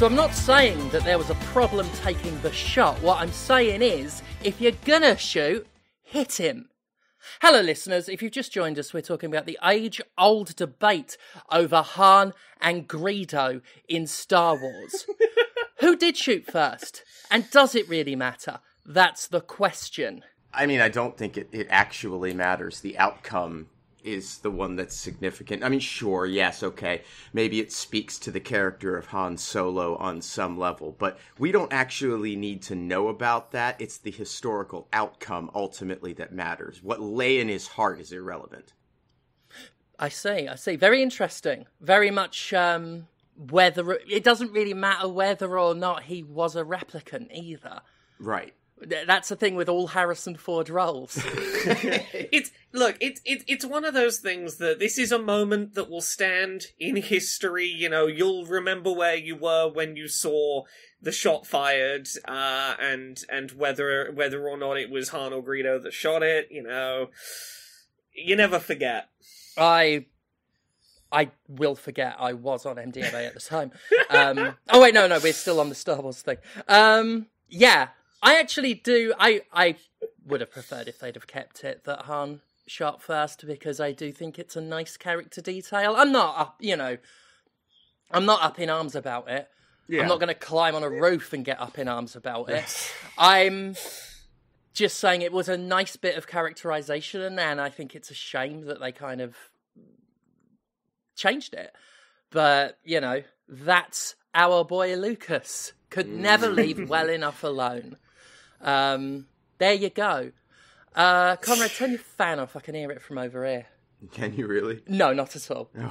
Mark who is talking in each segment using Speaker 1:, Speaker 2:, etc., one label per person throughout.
Speaker 1: So I'm not saying that there was a problem taking the shot. What I'm saying is, if you're gonna shoot, hit him. Hello listeners, if you've just joined us, we're talking about the age-old debate over Han and Greedo in Star Wars. Who did shoot first? And does it really matter? That's the question.
Speaker 2: I mean, I don't think it actually matters. The outcome is the one that's significant. I mean, sure, yes, okay. Maybe it speaks to the character of Han Solo on some level, but we don't actually need to know about that. It's the historical outcome, ultimately, that matters. What lay in his heart is irrelevant.
Speaker 1: I see. Very interesting. Very much, whether... It doesn't really matter whether or not he was a replicant, either.
Speaker 2: Right.
Speaker 1: That's the thing with all Harrison Ford roles.
Speaker 3: It's one of those things that this is a moment that will stand in history. You know, you'll remember where you were when you saw the shot fired, and whether or not it was Han or Greedo that shot it. You know, you never forget.
Speaker 1: I will forget I was on MDMA at the time. Oh wait, no, we're still on the Star Wars thing. Yeah. I actually do. I would have preferred if they'd have kept it that Han shot first, because I do think it's a nice character detail. I'm not up in arms about it. Yeah. I'm not going to climb on a roof and get up in arms about it. I'm just saying it was a nice bit of characterization, and I think it's a shame that they kind of changed it. But, you know, that's our boy Lucas. Could never leave well enough alone. There you go. Conrad, turn your fan off. I can hear it from over here.
Speaker 2: Can you really?
Speaker 1: No, not at all.
Speaker 2: No.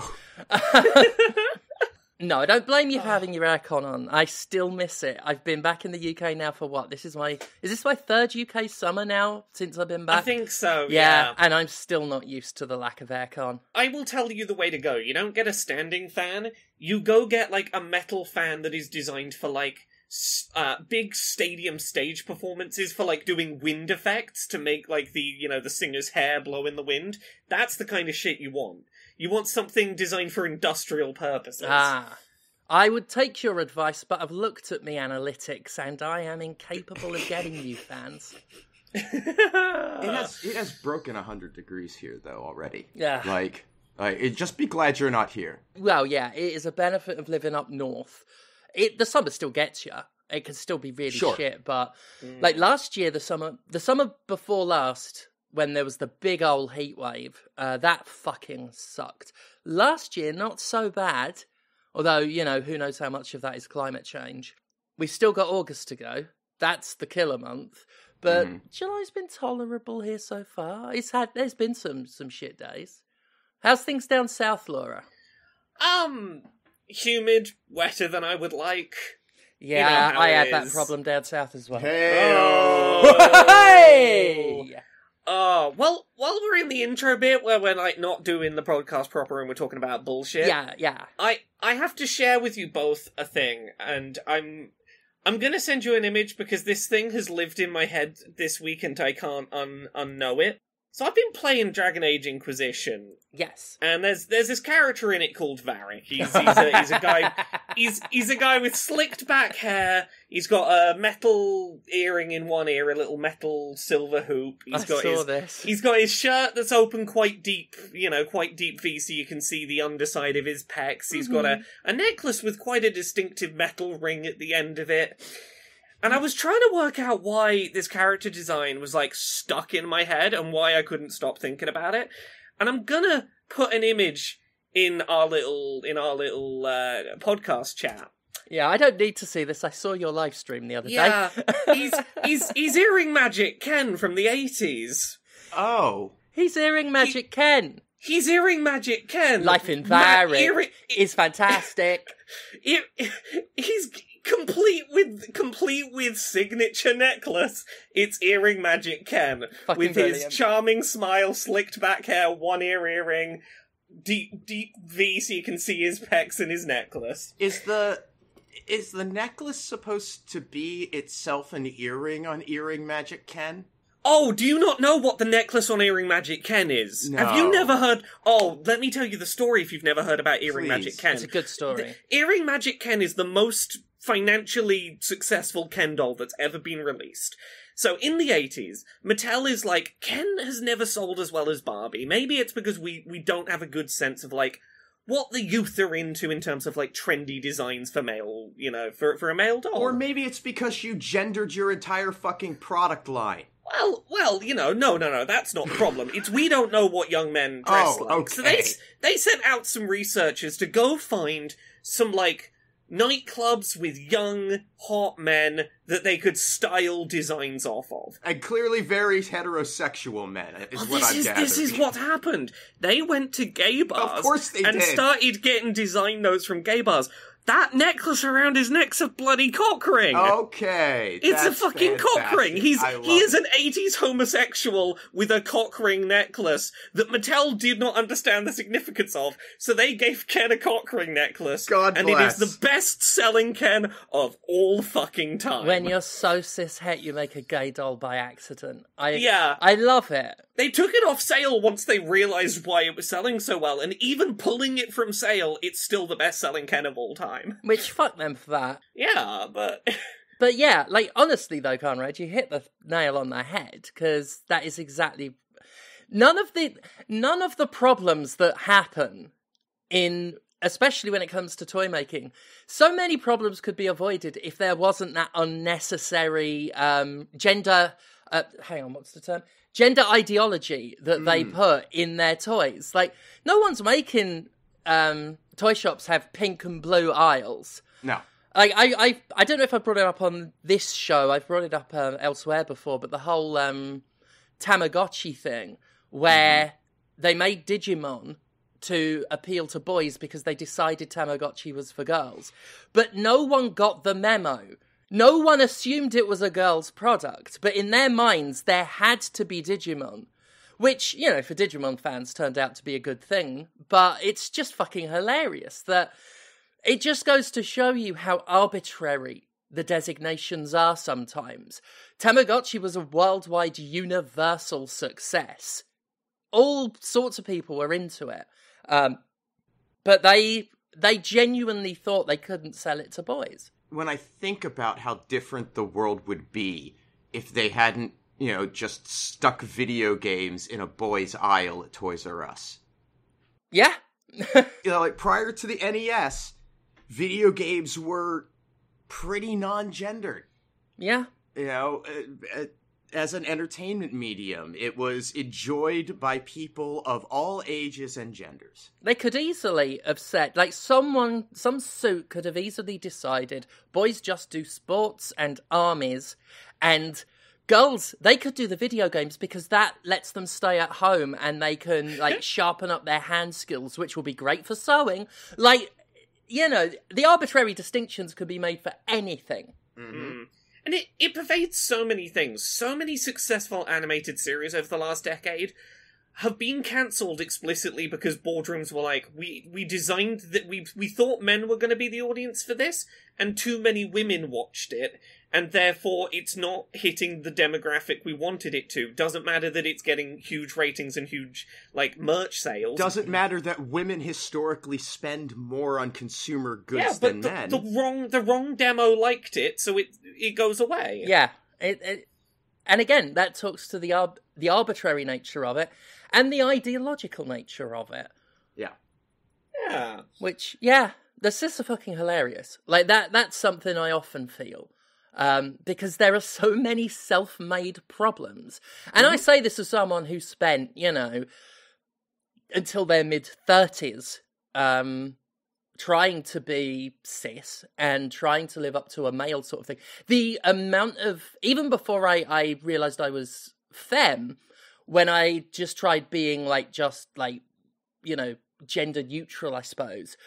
Speaker 1: No, I don't blame you for having your aircon on. I still miss it. I've been back in the UK now for what? Is this my third UK summer now since I've been back?
Speaker 3: I think so, yeah.
Speaker 1: And I'm still not used to the lack of aircon.
Speaker 3: I will tell you the way to go. You don't get a standing fan. You go get, like, a metal fan that is designed for, like, big stadium stage performances, for like doing wind effects to make like the singer's hair blow in the wind. That's the kind of shit you want. You want something designed for industrial purposes.
Speaker 1: I would take your advice, but I've looked at my analytics and I am incapable of getting you fans.
Speaker 2: It has broken 100 degrees here though already.
Speaker 1: Yeah.
Speaker 2: Just be glad you're not here.
Speaker 1: Well, yeah, it is a benefit of living up north. The summer still gets you. It can still be really shit, but like last year, the summer before last, when there was the big old heat wave, that fucking sucked. Last year, not so bad. Although, you know, who knows how much of that is climate change. We've still got August to go. That's the killer month. But July's been tolerable here so far. There's been some shit days. How's things down south, Laura?
Speaker 3: Humid, wetter than I would like.
Speaker 1: Yeah, you know I had that problem down south as well.
Speaker 2: Hey!
Speaker 3: Oh, well, while we're in the intro bit where we're like not doing the podcast proper and we're talking about bullshit.
Speaker 1: Yeah.
Speaker 3: I have to share with you both a thing, and I'm gonna send you an image because this thing has lived in my head this week and I can't unknow it. So I've been playing Dragon Age Inquisition.
Speaker 1: Yes.
Speaker 3: And there's this character in it called Varric. He's a guy. He's a guy with slicked back hair. He's got a metal earring in one ear, a little metal silver hoop. He's got his shirt that's open quite deep V, so you can see the underside of his pecs. He's got a necklace with quite a distinctive metal ring at the end of it. And I was trying to work out why this character design was, like, stuck in my head and why I couldn't stop thinking about it. And I'm gonna put an image in our little podcast chat.
Speaker 1: Yeah, I don't need to see this. I saw your live stream the other day.
Speaker 3: Yeah, he's Earring Magic Ken from the 80s.
Speaker 2: Oh.
Speaker 1: He's Earring Magic Ken.
Speaker 3: He's Earring Magic Ken.
Speaker 1: Life in Varric is fantastic.
Speaker 3: He's complete with signature necklace. It's Earring Magic Ken with his charming smile, slicked back hair, one earring, deep V so you can see his pecs and his necklace.
Speaker 2: Is the necklace supposed to be itself an earring on Earring Magic Ken?
Speaker 3: Oh, do you not know what the necklace on Earring Magic Ken is?
Speaker 2: No.
Speaker 3: Have you never heard... Oh, let me tell you the story if you've never heard about Earring Magic Ken.
Speaker 1: It's a good story.
Speaker 3: Earring Magic Ken is the most financially successful Ken doll that's ever been released. So in the 80s, Mattel is like, Ken has never sold as well as Barbie. Maybe it's because we don't have a good sense of, like, what the youth are into in terms of, like, trendy designs for male, for a male doll.
Speaker 2: Or maybe it's because you gendered your entire fucking product line.
Speaker 3: Well, no, that's not the problem. It's we don't know what young men dress like.
Speaker 2: Okay.
Speaker 3: So they sent out some researchers to go find some, like, nightclubs with young, hot men that they could style designs off of.
Speaker 2: And clearly very heterosexual men, is what I've gathered.
Speaker 3: This is what happened. They went to gay bars
Speaker 2: of course they
Speaker 3: and
Speaker 2: did.
Speaker 3: Started getting design notes from gay bars. That necklace around his neck's a bloody cock ring.
Speaker 2: Okay.
Speaker 3: It's a fucking cock ring. He is an 80s homosexual with a cock ring necklace that Mattel did not understand the significance of, so they gave Ken a cock ring necklace.
Speaker 2: God
Speaker 3: and
Speaker 2: bless.
Speaker 3: it is the best-selling Ken of all fucking time.
Speaker 1: When you're so cishet, you make a gay doll by accident.
Speaker 3: Yeah.
Speaker 1: I love it.
Speaker 3: They took it off sale once they realized why it was selling so well, and even pulling it from sale, it's still the best-selling Ken of all time.
Speaker 1: Which, fuck them for that.
Speaker 3: Yeah, but...
Speaker 1: But yeah, like, honestly though, Conrad, you hit the nail on the head, because that is exactly... None of the problems that happen especially when it comes to toy making, so many problems could be avoided if there wasn't that unnecessary gender ideology that they put in their toys. Like, no one's making toy shops have pink and blue aisles.
Speaker 2: No.
Speaker 1: Like, I don't know if I brought it up on this show. I've brought it up elsewhere before, but the whole Tamagotchi thing, where they made Digimon to appeal to boys because they decided Tamagotchi was for girls. But no one got the memo. No one assumed it was a girl's product, but in their minds, there had to be Digimon. Which, for Digimon fans turned out to be a good thing, but it's just fucking hilarious that it just goes to show you how arbitrary the designations are sometimes. Tamagotchi was a worldwide universal success. All sorts of people were into it. But they genuinely thought they couldn't sell it to boys.
Speaker 2: When I think about how different the world would be if they hadn't, just stuck video games in a boys' aisle at Toys R Us.
Speaker 1: Yeah.
Speaker 2: Like prior to the NES, video games were pretty non-gendered.
Speaker 1: Yeah.
Speaker 2: As an entertainment medium, it was enjoyed by people of all ages and genders.
Speaker 1: They could easily have said, like, some suit could have easily decided boys just do sports and armies, and girls, they could do the video games because that lets them stay at home and they can, like, sharpen up their hand skills, which will be great for sewing. Like, the arbitrary distinctions could be made for anything.
Speaker 3: Mm-hmm. And it pervades so many things. So many successful animated series over the last decade have been cancelled explicitly because boardrooms were like, we designed that we thought men were going to be the audience for this, and too many women watched it, and therefore it's not hitting the demographic we wanted it to. Doesn't matter that it's getting huge ratings and huge, like, merch sales.
Speaker 2: Doesn't matter that women historically spend more on consumer goods than men.
Speaker 3: The wrong demo liked it, so it goes away.
Speaker 1: Yeah. And again, that talks to the arbitrary nature of it and the ideological nature of it.
Speaker 2: Yeah.
Speaker 3: Yeah.
Speaker 1: Which, yeah, the cis are fucking hilarious. Like, that's something I often feel. Because there are so many self-made problems. And I say this as someone who spent, until their mid-30s, trying to be cis and trying to live up to a male sort of thing. The amount of, even before I realised I was femme, when I just tried being, like, just, like, gender neutral, I suppose,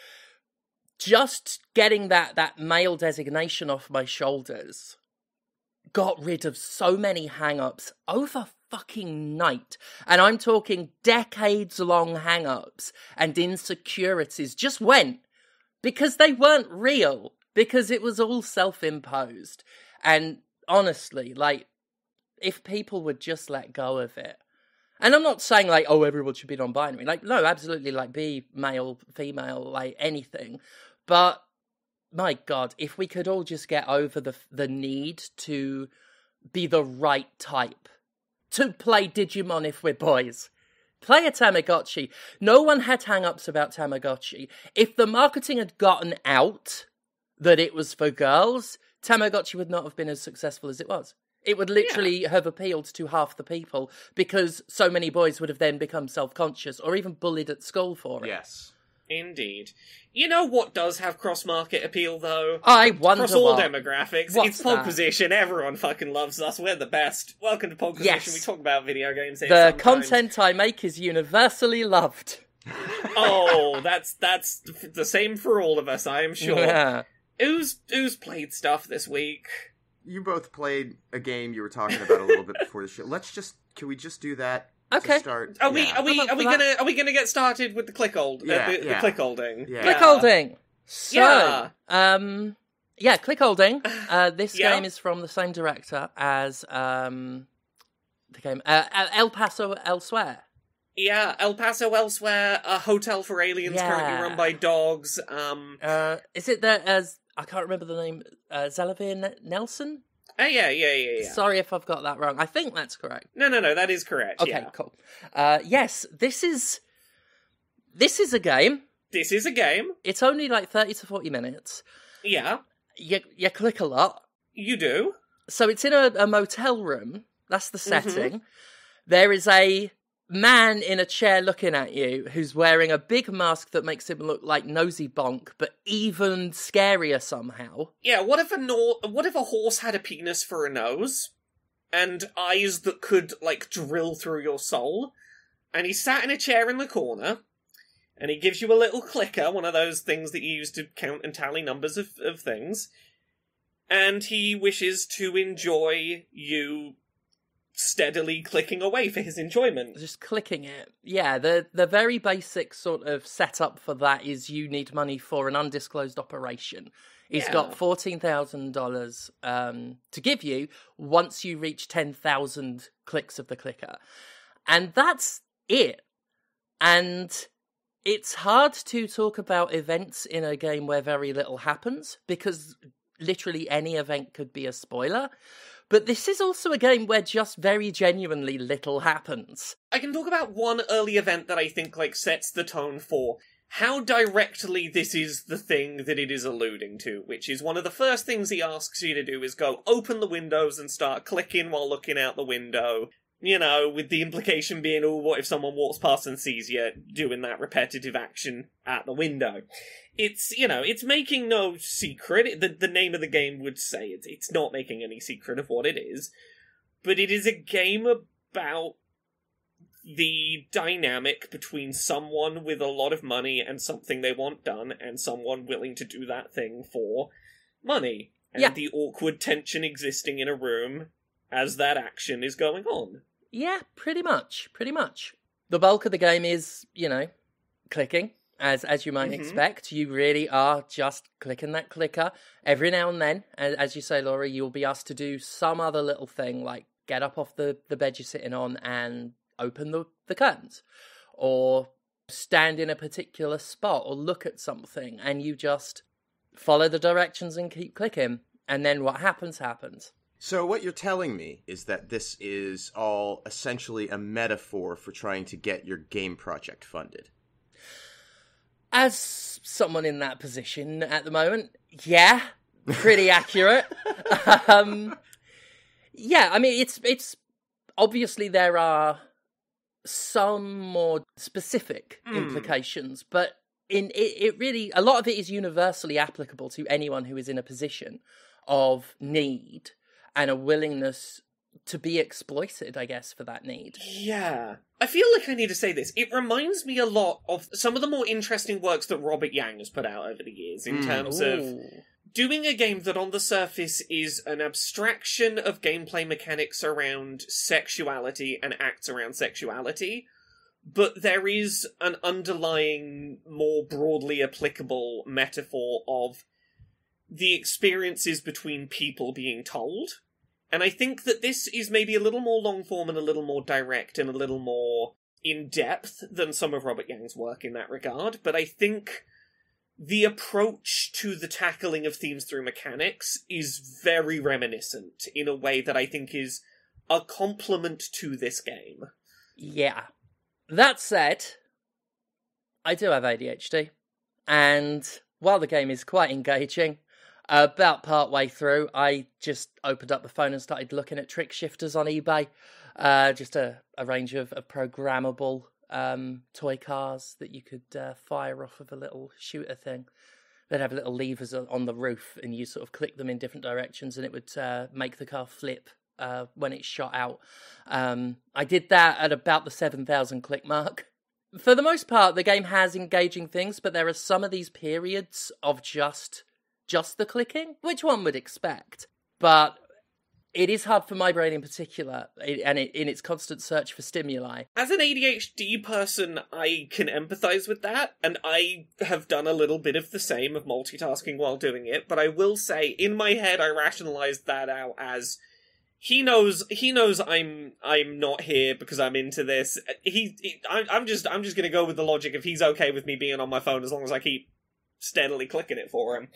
Speaker 1: just getting that male designation off my shoulders got rid of so many hang-ups over fucking night. And I'm talking decades-long hang-ups and insecurities just went because they weren't real, because it was all self-imposed. And honestly, like, if people would just let go of it. And I'm not saying, like, oh, everyone should be non-binary. Like, no, absolutely, like, be male, female, like, anything. But my God, if we could all just get over the need to be the right type to play Digimon if we're boys. Play a Tamagotchi. No one had hang-ups about Tamagotchi. If the marketing had gotten out that it was for girls, Tamagotchi would not have been as successful as it was. It would literally have appealed to half the people because so many boys would have then become self-conscious or even bullied at school for it.
Speaker 2: Yes.
Speaker 3: Indeed. You know what does have cross-market appeal, though?
Speaker 1: I wonder
Speaker 3: Across all
Speaker 1: what.
Speaker 3: demographics.
Speaker 1: What's
Speaker 3: It's Podquisition. Everyone fucking loves us. We're the best. Welcome to Podquisition.
Speaker 1: Yes.
Speaker 3: We talk about video games here
Speaker 1: The
Speaker 3: sometimes.
Speaker 1: content I make is universally loved.
Speaker 3: Oh, that's the same for all of us, I am sure.
Speaker 1: Yeah.
Speaker 3: Who's played stuff this week?
Speaker 2: You both played a game you were talking about a little bit before the show. Can we just do that?
Speaker 1: Okay.
Speaker 2: To start?
Speaker 3: Are we
Speaker 2: Yeah.
Speaker 3: gonna get started with the Clickolding? The Clickolding.
Speaker 2: Yeah.
Speaker 1: Clickolding. So,
Speaker 3: Yeah.
Speaker 1: Clickolding. This
Speaker 3: Yeah.
Speaker 1: game is from the same director as the game El Paso Elsewhere.
Speaker 3: Yeah, El Paso Elsewhere, a hotel for aliens currently run by dogs.
Speaker 1: Is it as I can't remember the name? Zelavir Nelson.
Speaker 3: Yeah.
Speaker 1: Sorry if I've got that wrong. I think that's correct.
Speaker 3: No, that is correct.
Speaker 1: Okay,
Speaker 3: yeah.
Speaker 1: cool. Yes, this is a game.
Speaker 3: This is a game.
Speaker 1: It's only like 30 to 40 minutes.
Speaker 3: Yeah,
Speaker 1: You click a lot.
Speaker 3: you do.
Speaker 1: So it's in a motel room. That's the setting. There is a man in a chair looking at you who's wearing a big mask that makes him look like Nosy Bonk, but even scarier somehow.
Speaker 3: Yeah, what if a horse had a penis for a nose and eyes that could like drill through your soul? And he sat in a chair in the corner, and he gives you a little clicker, one of those things that you use to count and tally numbers of things, and he wishes to enjoy you steadily clicking away for his enjoyment.
Speaker 1: Just clicking it. Yeah, the very basic sort of setup for that is you need money for an undisclosed operation. He's got $14,000 to give you once you reach 10,000 clicks of the clicker. And that's it. And it's hard to talk about events in a game where very little happens, because literally any event could be a spoiler. But this is also a game where just very genuinely little happens.
Speaker 3: I can talk about one early event that I think like sets the tone for how directly this is the thing that it is alluding to, which is one of the first things he asks you to do is go open the windows and start clicking while looking out the window. You know, with the implication being, oh, what if someone walks past and sees you doing that repetitive action at the window? It's making no secret. The name of the game would say it's not making any secret of what it is. But it is a game about the dynamic between someone with a lot of money and something they want done, and someone willing to do that thing for money. And the awkward tension existing in a room as that action is going on.
Speaker 1: Yeah, pretty much. The bulk of the game is, clicking, as you might expect. You really are just clicking that clicker. Every now and then, as you say, Laura, you'll be asked to do some other little thing, like get up off the bed you're sitting on and open the curtains. Or stand in a particular spot, or look at something, and you just follow the directions and keep clicking. And then what happens.
Speaker 2: So what you're telling me is that this is all essentially a metaphor for trying to get your game project funded.
Speaker 1: As someone in that position at the moment, yeah, pretty accurate. Yeah, I mean, it's obviously there are some more specific implications, but it really, a lot of it is universally applicable to anyone who is in a position of need and a willingness to be exploited, I guess, for that need.
Speaker 3: Yeah. I feel like I need to say this. It reminds me a lot of some of the more interesting works that Robert Yang has put out over the years in terms of doing a game that on the surface is an abstraction of gameplay mechanics around sexuality and acts around sexuality, but there is an underlying, more broadly applicable metaphor of the experiences between people being told. And I think that this is maybe a little more long-form and a little more direct and a little more in-depth than some of Robert Yang's work in that regard, but I think the approach to the tackling of themes through mechanics is very reminiscent in a way that I think is a compliment to this game.
Speaker 1: Yeah. That said, I do have ADHD, and while the game is quite engaging, about part-way through, I just opened up the phone and started looking at trick shifters on eBay. Just a range of programmable toy cars that you could fire off of a little shooter thing. They'd have little levers on the roof, and you sort of click them in different directions, and it would make the car flip when it's shot out. I did that at about the 7,000 click mark. For the most part, the game has engaging things, but there are some of these periods of just the clicking, which one would expect. But it is hard for my brain in particular, in its constant search for stimuli.
Speaker 3: As an ADHD person, I can empathise with that, and I have done a little bit of the same of multitasking while doing it, but I will say, in my head, I rationalised that out as, he knows I'm not here because I'm into this. I'm just gonna go with the logic if he's okay with me being on my phone as long as I keep steadily clicking it for him.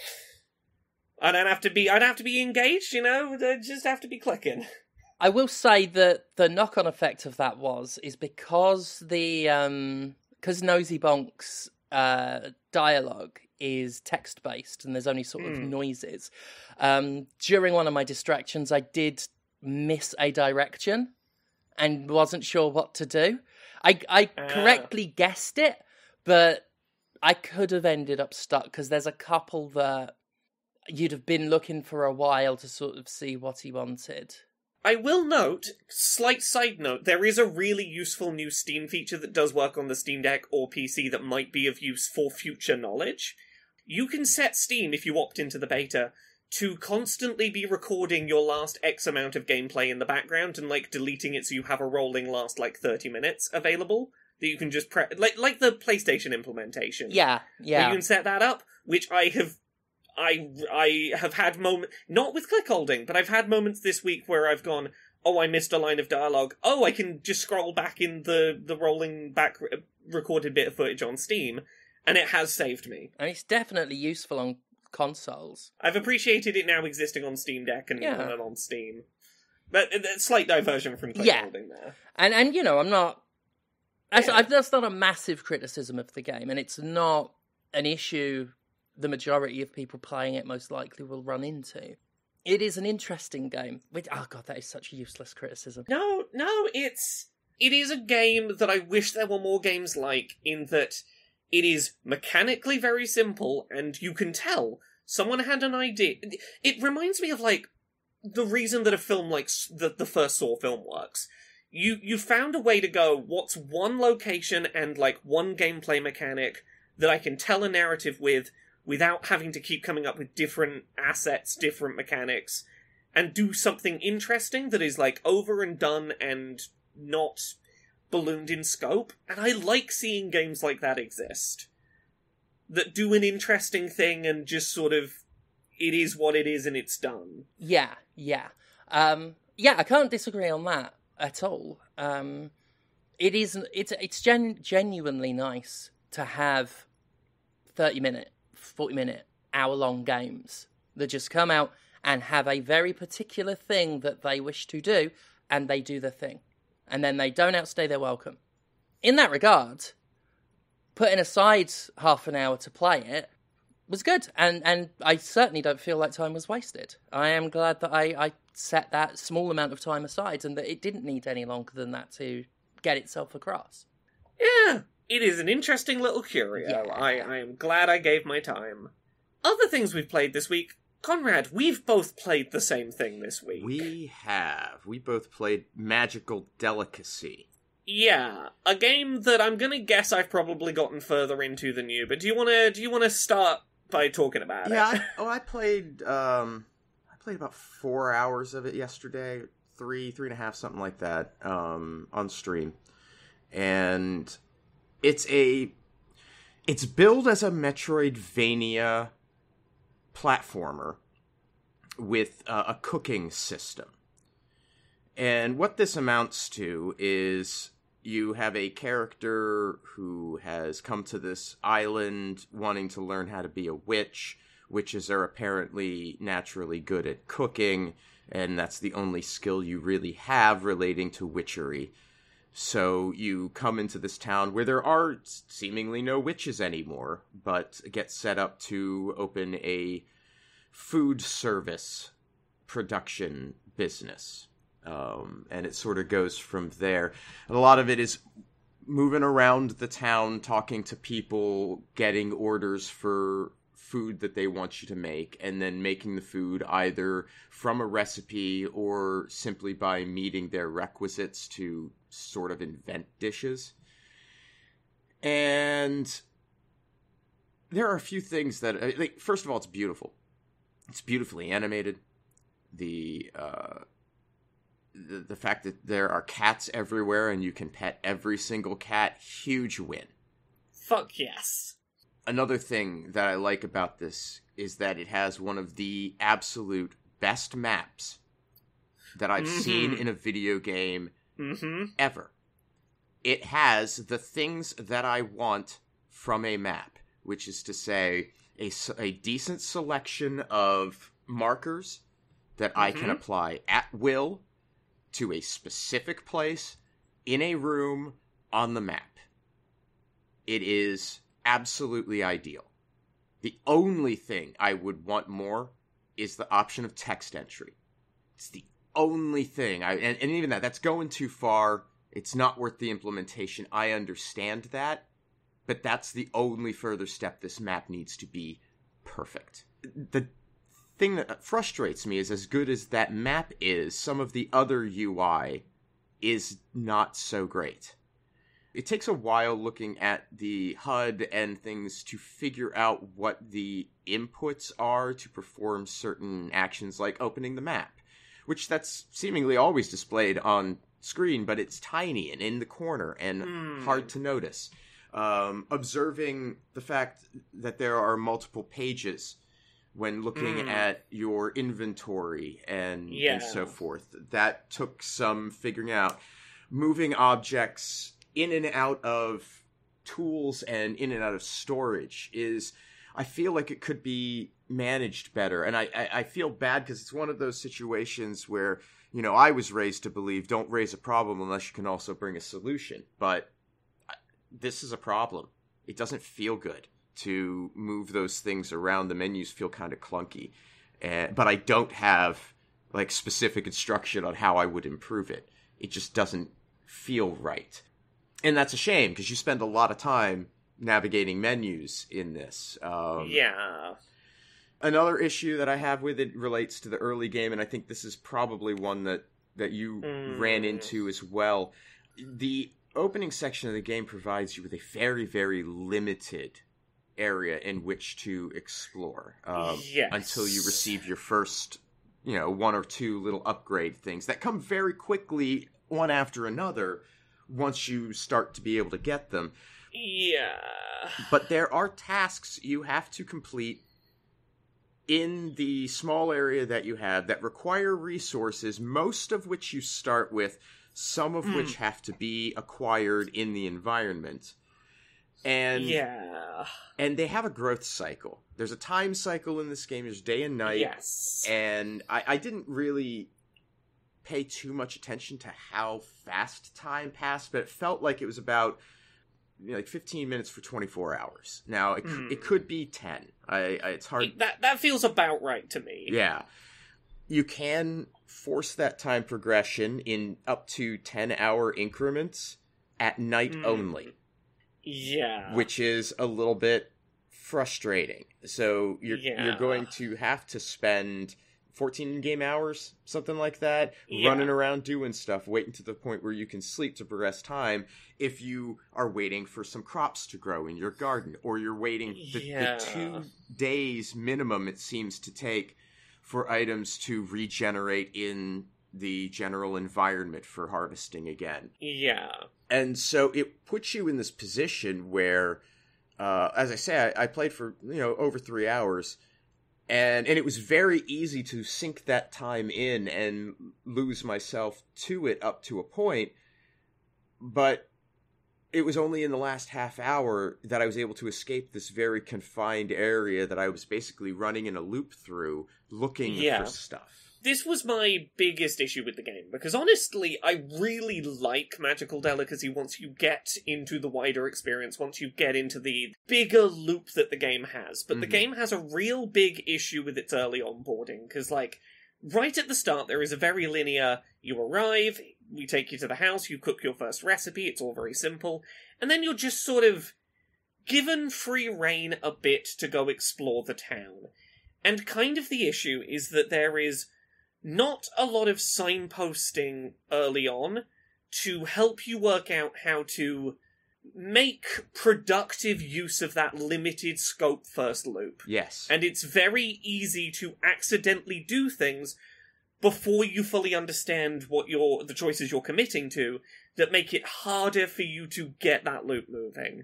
Speaker 3: I'd have to be engaged, I'd just have to be clicking.
Speaker 1: I will say that the knock-on effect of that is because Nosy Bonk's dialogue is text-based and there's only sort of noises. During one of my distractions, I did miss a direction and wasn't sure what to do. I correctly guessed it, but I could have ended up stuck because there's a couple that you'd have been looking for a while to sort of see what he wanted.
Speaker 3: I will note, slight side note, there is a really useful new Steam feature that does work on the Steam Deck or PC that might be of use for future knowledge. You can set Steam, if you opt into the beta, to constantly be recording your last X amount of gameplay in the background and, deleting it so you have a rolling last, 30 minutes available that you can just like the PlayStation implementation.
Speaker 1: Yeah.
Speaker 3: You can set that up, which I have had moments, not with Clickolding, but I've had moments this week where I've gone, oh, I missed a line of dialogue. Oh, I can just scroll back in the rolling back recorded bit of footage on Steam, and it has saved me.
Speaker 1: And it's definitely useful on consoles.
Speaker 3: I've appreciated it now existing on Steam Deck and on Steam. But a slight diversion from Clickolding there.
Speaker 1: And I'm not... That's not a massive criticism of the game, and it's not an issue the majority of people playing it most likely will run into. It is an interesting game. Oh god, that is such a useless criticism.
Speaker 3: No, it is a game that I wish there were more games like, in that it is mechanically very simple, and you can tell someone had an idea. It reminds me of, the reason that a film like the first Saw film works. You found a way to go, what's one location and, one gameplay mechanic that I can tell a narrative with, without having to keep coming up with different assets, different mechanics, and do something interesting that is, over and done and not ballooned in scope. And I like seeing games like that exist. That do an interesting thing and just sort of, it is what it is and it's done.
Speaker 1: Yeah. I can't disagree on that at all. It's genuinely nice to have 30-minute, 40-minute, hour-long games that just come out and have a very particular thing that they wish to do, and they do the thing. And then they don't outstay their welcome. In that regard, putting aside half an hour to play it was good, and I certainly don't feel like time was wasted. I am glad that I set that small amount of time aside and that it didn't need any longer than that to get itself across.
Speaker 3: Yeah, it is an interesting little curio. Yeah. I am glad I gave my time. Other things we've played this week. Conrad, we've both played the same thing this week.
Speaker 2: We have. We both played Magical Delicacy.
Speaker 3: Yeah, a game that I'm gonna guess I've probably gotten further into than you, but do you wanna start by talking about it?
Speaker 2: Yeah, I played about 4 hours of it yesterday, three and a half, something like that, on stream. And it's billed as a Metroidvania platformer with a cooking system. And what this amounts to is you have a character who has come to this island wanting to learn how to be a witch. Witches are apparently naturally good at cooking, and that's the only skill you really have relating to witchery. So you come into this town where there are seemingly no witches anymore, but get set up to open a food service production business. And it sort of goes from there. And a lot of it is moving around the town, talking to people, getting orders for food that they want you to make, and then making the food either from a recipe or simply by meeting their requisites to sort of invent dishes. And there are a few things that, like, first of all, it's beautiful. It's beautifully animated. The fact that there are cats everywhere and you can pet every single cat, huge win.
Speaker 3: Fuck yes.
Speaker 2: Another thing that I like about this is that it has one of the absolute best maps that I've seen in a video game ever. It has the things that I want from a map, which is to say a decent selection of markers that I can apply at will to a specific place in a room on the map. It is absolutely ideal. The only thing I would want more is the option of text entry. It's the only thing. And even that's going too far. It's not worth the implementation. I understand that. But that's the only further step this map needs to be perfect. The thing that frustrates me is, as good as that map is, some of the other UI is not so great. It takes a while looking at the HUD and things to figure out what the inputs are to perform certain actions like opening the map, which that's seemingly always displayed on screen, but it's tiny and in the corner and hard to notice. Observing the fact that there are multiple pages when looking at your inventory and so forth. That took some figuring out. Moving objects in and out of tools and in and out of storage is, I feel like it could be managed better. And I feel bad because it's one of those situations where, you know, I was raised to believe don't raise a problem unless you can also bring a solution. But this is a problem. It doesn't feel good to move those things around. The menus feel kind of clunky. But I don't have like specific instruction on how I would improve it. It just doesn't feel right. And that's a shame, because you spend a lot of time navigating menus in this. Another issue that I have with it relates to the early game, and I think this is probably one that you ran into as well. The opening section of the game provides you with a very, very limited area in which to explore. Until you receive your first, one or two little upgrade things that come very quickly, one after another, once you start to be able to get them.
Speaker 3: Yeah.
Speaker 2: But there are tasks you have to complete in the small area that you have that require resources, most of which you start with, some of which have to be acquired in the environment. And they have a growth cycle. There's a time cycle in this game. There's day and night.
Speaker 3: Yes.
Speaker 2: And I didn't really pay too much attention to how fast time passed, but it felt like it was about 15 minutes for 24 hours. Now, it could be 10. It's hard.
Speaker 3: That feels about right to me.
Speaker 2: Yeah. You can force that time progression in up to 10-hour increments at night only.
Speaker 3: Yeah.
Speaker 2: Which is a little bit frustrating. So you're going to have to spend 14 game hours, something like that, running around doing stuff, waiting to the point where you can sleep to progress time if you are waiting for some crops to grow in your garden, or you're waiting the 2 days minimum it seems to take for items to regenerate in the general environment for harvesting again.
Speaker 3: Yeah.
Speaker 2: And so it puts you in this position where, as I say, I played for, over 3 hours, and it was very easy to sink that time in and lose myself to it up to a point. But it was only in the last half hour that I was able to escape this very confined area that I was basically running in a loop through, looking for stuff.
Speaker 3: This was my biggest issue with the game, because honestly, I really like Magical Delicacy once you get into the wider experience, once you get into the bigger loop that the game has. But the game has a real big issue with its early onboarding, because, like, right at the start, there is a very linear, you arrive, we take you to the house, you cook your first recipe, it's all very simple, and then you're just sort of given free rein a bit to go explore the town. And kind of the issue is that there is not a lot of signposting early on to help you work out how to make productive use of that limited scope first loop.
Speaker 2: Yes.
Speaker 3: And it's very easy to accidentally do things before you fully understand what the choices you're committing to that make it harder for you to get that loop moving.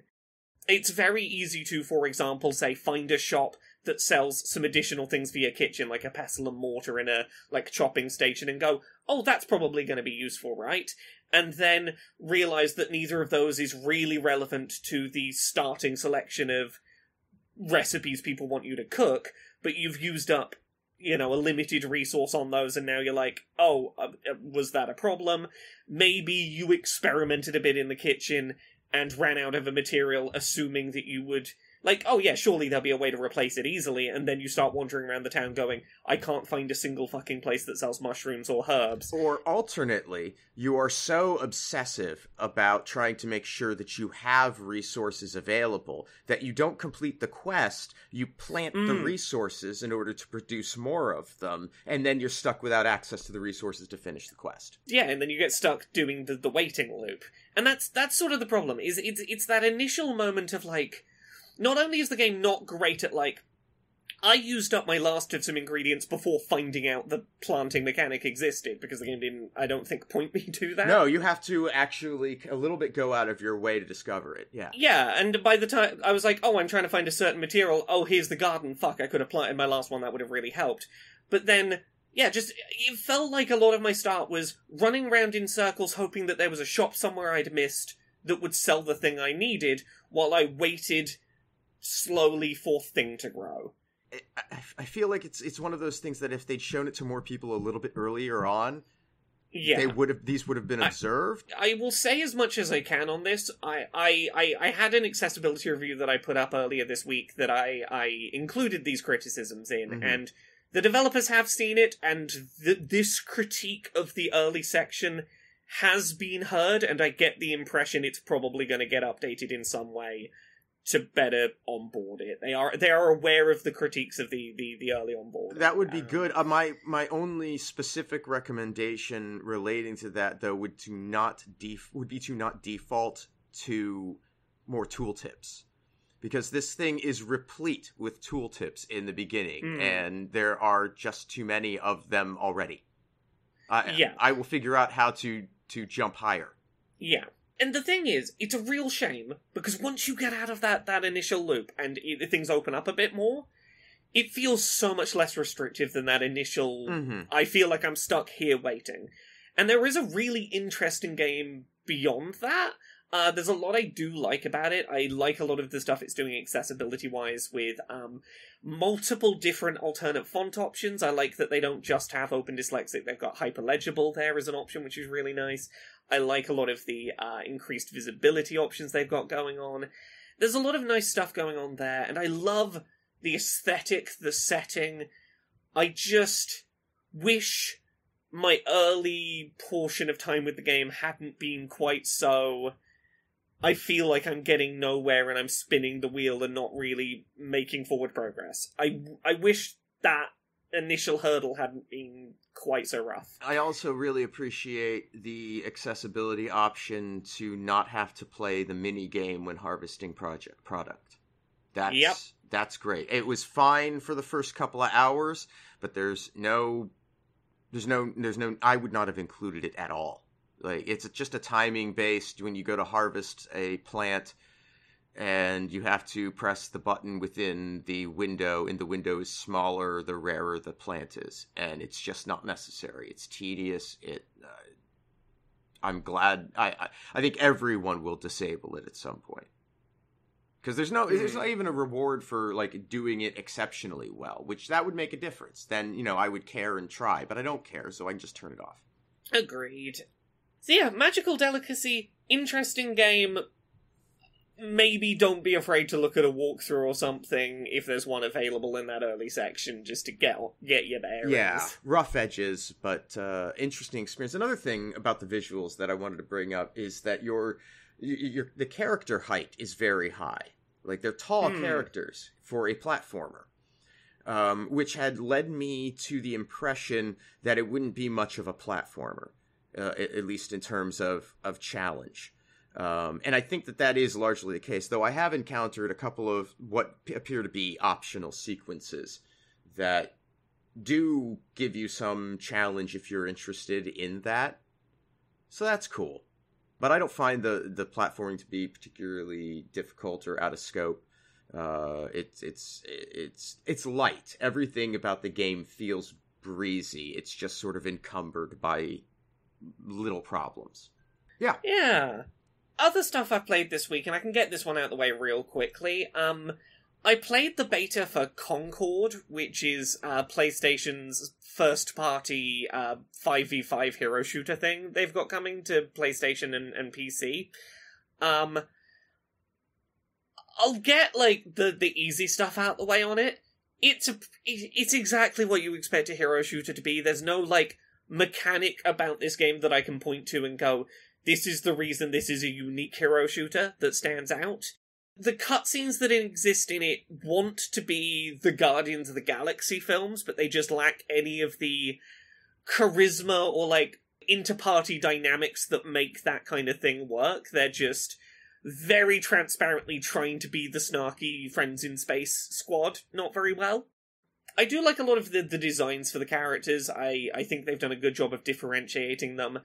Speaker 3: It's very easy to, for example, say, find a shop that sells some additional things for your kitchen, like a pestle and mortar and a, like, chopping station, and go, oh, that's probably going to be useful, right? And then realize that neither of those is really relevant to the starting selection of recipes people want you to cook, but you've used up, you know, a limited resource on those, and now you're like, oh, was that a problem? Maybe you experimented a bit in the kitchen and ran out of a material, assuming that you would, like, oh yeah, surely there'll be a way to replace it easily, and then you start wandering around the town going, I can't find a single fucking place that sells mushrooms or herbs.
Speaker 2: Or alternately, you are so obsessive about trying to make sure that you have resources available that you don't complete the quest, you plant the resources in order to produce more of them, and then you're stuck without access to the resources to finish the quest.
Speaker 3: Yeah, and then you get stuck doing the waiting loop. And that's sort of the problem, is it's that initial moment of, like, not only is the game not great at, like, I used up my last of some ingredients before finding out the planting mechanic existed, because the game didn't, I don't think, point me to that.
Speaker 2: No, you have to actually a little bit go out of your way to discover it, yeah.
Speaker 3: Yeah, and by the time, I was like, oh, I'm trying to find a certain material, oh, here's the garden, fuck, I could have planted my last one, that would have really helped. But then, yeah, just, it felt like a lot of my start was running around in circles hoping that there was a shop somewhere I'd missed that would sell the thing I needed, while I waited slowly for thing to grow.
Speaker 2: I feel like it's one of those things that if they'd shown it to more people a little bit earlier on,
Speaker 3: yeah,
Speaker 2: these would have been observed.
Speaker 3: I will say as much as I can on this. I had an accessibility review that I put up earlier this week that I included these criticisms in, and the developers have seen it, and this critique of the early section has been heard, and I get the impression it's probably going to get updated in some way to better onboard it. They are aware of the critiques of the early onboard.
Speaker 2: That would be good. My only specific recommendation relating to that, though, would be to not default to more tooltips, because this thing is replete with tooltips in the beginning, and there are just too many of them already. I will figure out how to jump higher.
Speaker 3: Yeah. And the thing is, it's a real shame, because once you get out of that initial loop and things open up a bit more, it feels so much less restrictive than that initial, I feel like I'm stuck here waiting. And there is a really interesting game beyond that. There's a lot I do like about it. I like a lot of the stuff it's doing accessibility-wise with multiple different alternate font options. I like that they don't just have Open Dyslexic, they've got Hyperlegible there as an option, which is really nice. I like a lot of the increased visibility options they've got going on. There's a lot of nice stuff going on there, and I love the aesthetic, the setting. I just wish my early portion of time with the game hadn't been quite so... I feel like I'm getting nowhere and I'm spinning the wheel and not really making forward progress. I wish that initial hurdle hadn't been quite so rough.
Speaker 2: I also really appreciate the accessibility option to not have to play the mini game when harvesting product. That's great. It was fine for the first couple of hours, but there's no I would not have included it at all. Like, it's just a timing based when you go to harvest a plant and you have to press the button within the window, and the window is smaller the rarer the plant is, and it's just not necessary. It's tedious. I'm glad. I think everyone will disable it at some point. Because there's not even a reward for like doing it exceptionally well, which that would make a difference. Then, I would care and try, but I don't care, so I can just turn it off.
Speaker 3: Agreed. So yeah, Magical Delicacy, interesting game. Maybe don't be afraid to look at a walkthrough or something if there's one available in that early section, just to get your bearings.
Speaker 2: Yeah, rough edges, but interesting experience. Another thing about the visuals that I wanted to bring up is that the character height is very high. Like, they're tall characters for a platformer, which had led me to the impression that it wouldn't be much of a platformer, at least in terms of challenge. And I think that is largely the case, though I have encountered a couple of what appear to be optional sequences that do give you some challenge if you're interested in that. So that's cool. But I don't find the platforming to be particularly difficult or out of scope. It's light. Everything about the game feels breezy. It's just sort of encumbered by little problems. Yeah.
Speaker 3: Yeah. Other stuff I played this week, and I can get this one out of the way real quickly. I played the beta for Concord, which is PlayStation's first-party 5v5 hero shooter thing they've got coming to PlayStation and PC. I'll get, like, the easy stuff out the way on it. It's exactly what you expect a hero shooter to be. There's no, like, mechanic about this game that I can point to and go, this is the reason this is a unique hero shooter that stands out. The cutscenes that exist in it want to be the Guardians of the Galaxy films, but they just lack any of the charisma or, like, inter-party dynamics that make that kind of thing work. They're just very transparently trying to be the snarky Friends in Space squad, not very well. I do like a lot of the designs for the characters. I think they've done a good job of differentiating them.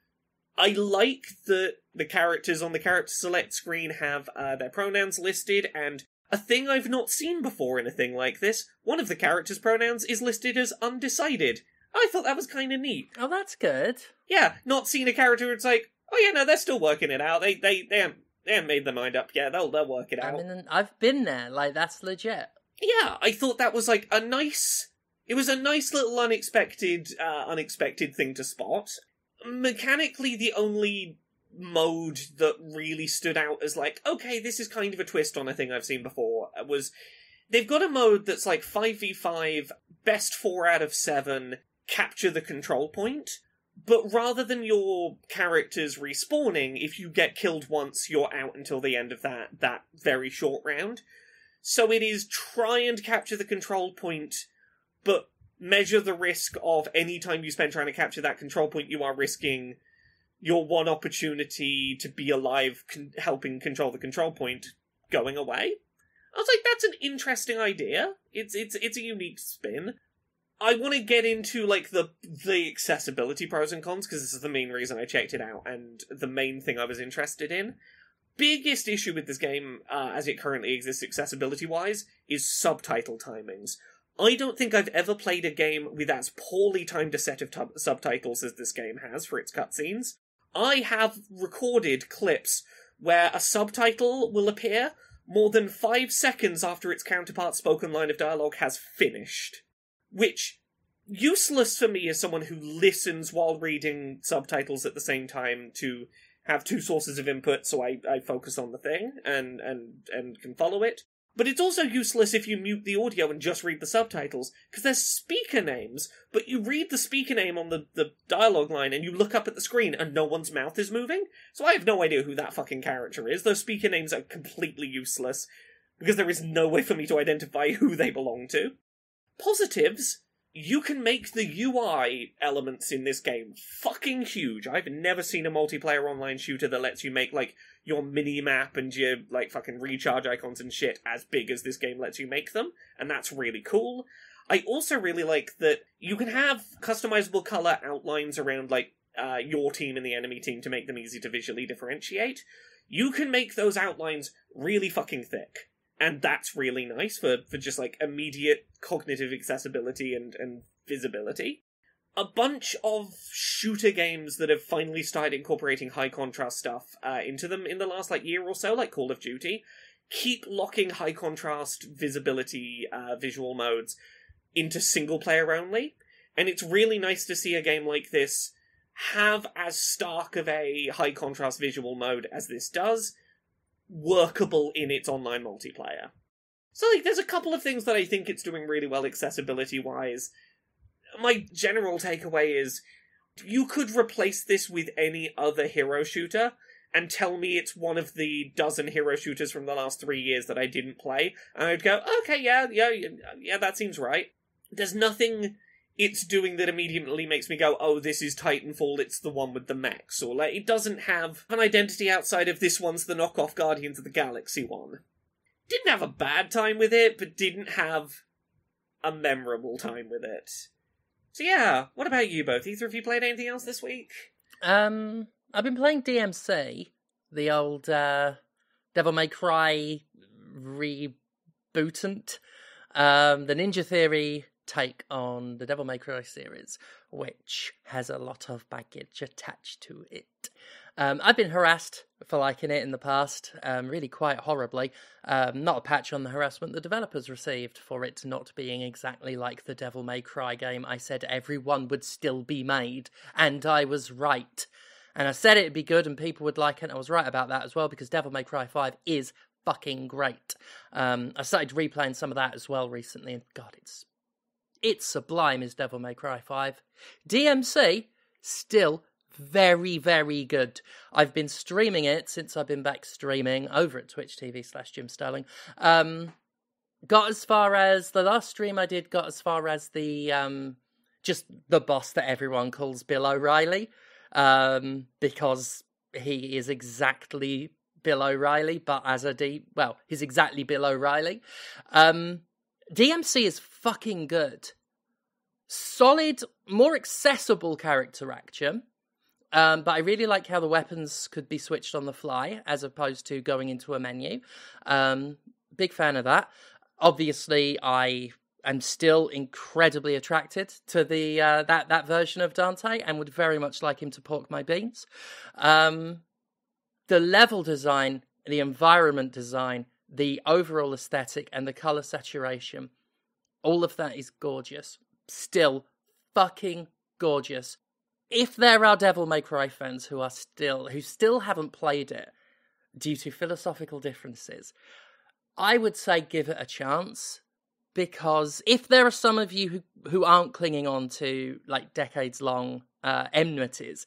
Speaker 3: I like that the characters on the character select screen have their pronouns listed, and a thing I've not seen before in a thing like this, one of the characters' pronouns is listed as undecided. I thought that was kind of neat.
Speaker 1: Oh, that's good.
Speaker 3: Yeah, not seen a character where it's like, oh yeah, no, they're still working it out. They haven't made their mind up yet. They'll work it out.
Speaker 1: I mean, I've been there. Like, that's legit.
Speaker 3: Yeah, I thought that was like a nice little unexpected thing to spot. Mechanically, the only mode that really stood out as like, okay, this is kind of a twist on a thing I've seen before, was they've got a mode that's like 5v5, best 4 out of 7, capture the control point, but rather than your characters respawning, if you get killed once, you're out until the end of that very short round. So it is try and capture the control point, but measure the risk of any time you spend trying to capture that control point, you are risking your one opportunity to be alive helping control the control point going away. I was like, that's an interesting idea. It's a unique spin. I want to get into, like, the accessibility pros and cons, because this is the main reason I checked it out, and the main thing I was interested in. Biggest issue with this game, as it currently exists accessibility-wise, is subtitle timings. I don't think I've ever played a game with as poorly timed a set of subtitles as this game has for its cutscenes. I have recorded clips where a subtitle will appear more than 5 seconds after its counterpart's spoken line of dialogue has finished. Which, useless for me as someone who listens while reading subtitles at the same time to have 2 sources of input so I focus on the thing and can follow it. But it's also useless if you mute the audio and just read the subtitles, because there's speaker names, but you read the speaker name on the dialogue line and you look up at the screen and no one's mouth is moving. So I have no idea who that fucking character is. Those speaker names are completely useless, because there is no way for me to identify who they belong to. Positives, you can make the UI elements in this game fucking huge. I've never seen a multiplayer online shooter that lets you make, like, your mini-map and your, like, fucking recharge icons and shit as big as this game lets you make them, and that's really cool. I also really like that you can have customizable color outlines around, like, your team and the enemy team to make them easy to visually differentiate. You can make those outlines really fucking thick. And that's really nice for just, like, immediate cognitive accessibility and visibility. a bunch of shooter games that have finally started incorporating high contrast stuff into them in the last year or so, like Call of Duty, keep locking high contrast visibility visual modes into single player only. And it's really nice to see a game like this have as stark of a high contrast visual mode as this does, workable in its online multiplayer. So, there's a couple of things that I think it's doing really well accessibility-wise. My general takeaway is, you could replace this with any other hero shooter, and tell me it's one of the dozen hero shooters from the last 3 years that I didn't play, and I'd go, okay, yeah, that seems right. There's nothing it's doing that immediately makes me go, oh, this is Titanfall, it's the one with the mechs, or, it doesn't have an identity outside of this one's the knockoff Guardians of the Galaxy one. Didn't have a bad time with it, but didn't have a memorable time with it. So yeah, what about you both? Either of you played anything else this week?
Speaker 1: I've been playing DMC, the old Devil May Cry rebootant, the Ninja Theory take on the Devil May Cry series, which has a lot of baggage attached to it. I've been harassed for liking it in the past, really quite horribly. Not a patch on the harassment the developers received for it not being exactly like the Devil May Cry game. I said everyone would still be made, and I was right. And I said it'd be good and people would like it, and I was right about that as well, because Devil May Cry 5 is fucking great. I started replaying some of that as well recently, and God, it's sublime is Devil May Cry 5. DMC, still very, very good. I've been streaming it since I've been back streaming over at Twitch TV/Jim Sterling. Got as far as the last stream I did, got as far as the just the boss that everyone calls Bill O'Reilly, because he is exactly Bill O'Reilly, but as he's exactly Bill O'Reilly. DMC is fucking good. Solid, more accessible character action. But I really like how the weapons could be switched on the fly as opposed to going into a menu. Big fan of that. Obviously, I am still incredibly attracted to the that version of Dante and would very much like him to pork my beans. The level design, the environment design, the overall aesthetic, and the color saturation, all of that is gorgeous. Still fucking gorgeous. If there are Devil May Cry fans who still haven't played it due to philosophical differences, I would say give it a chance, because if there are some of you who aren't clinging on to decades-long enmities,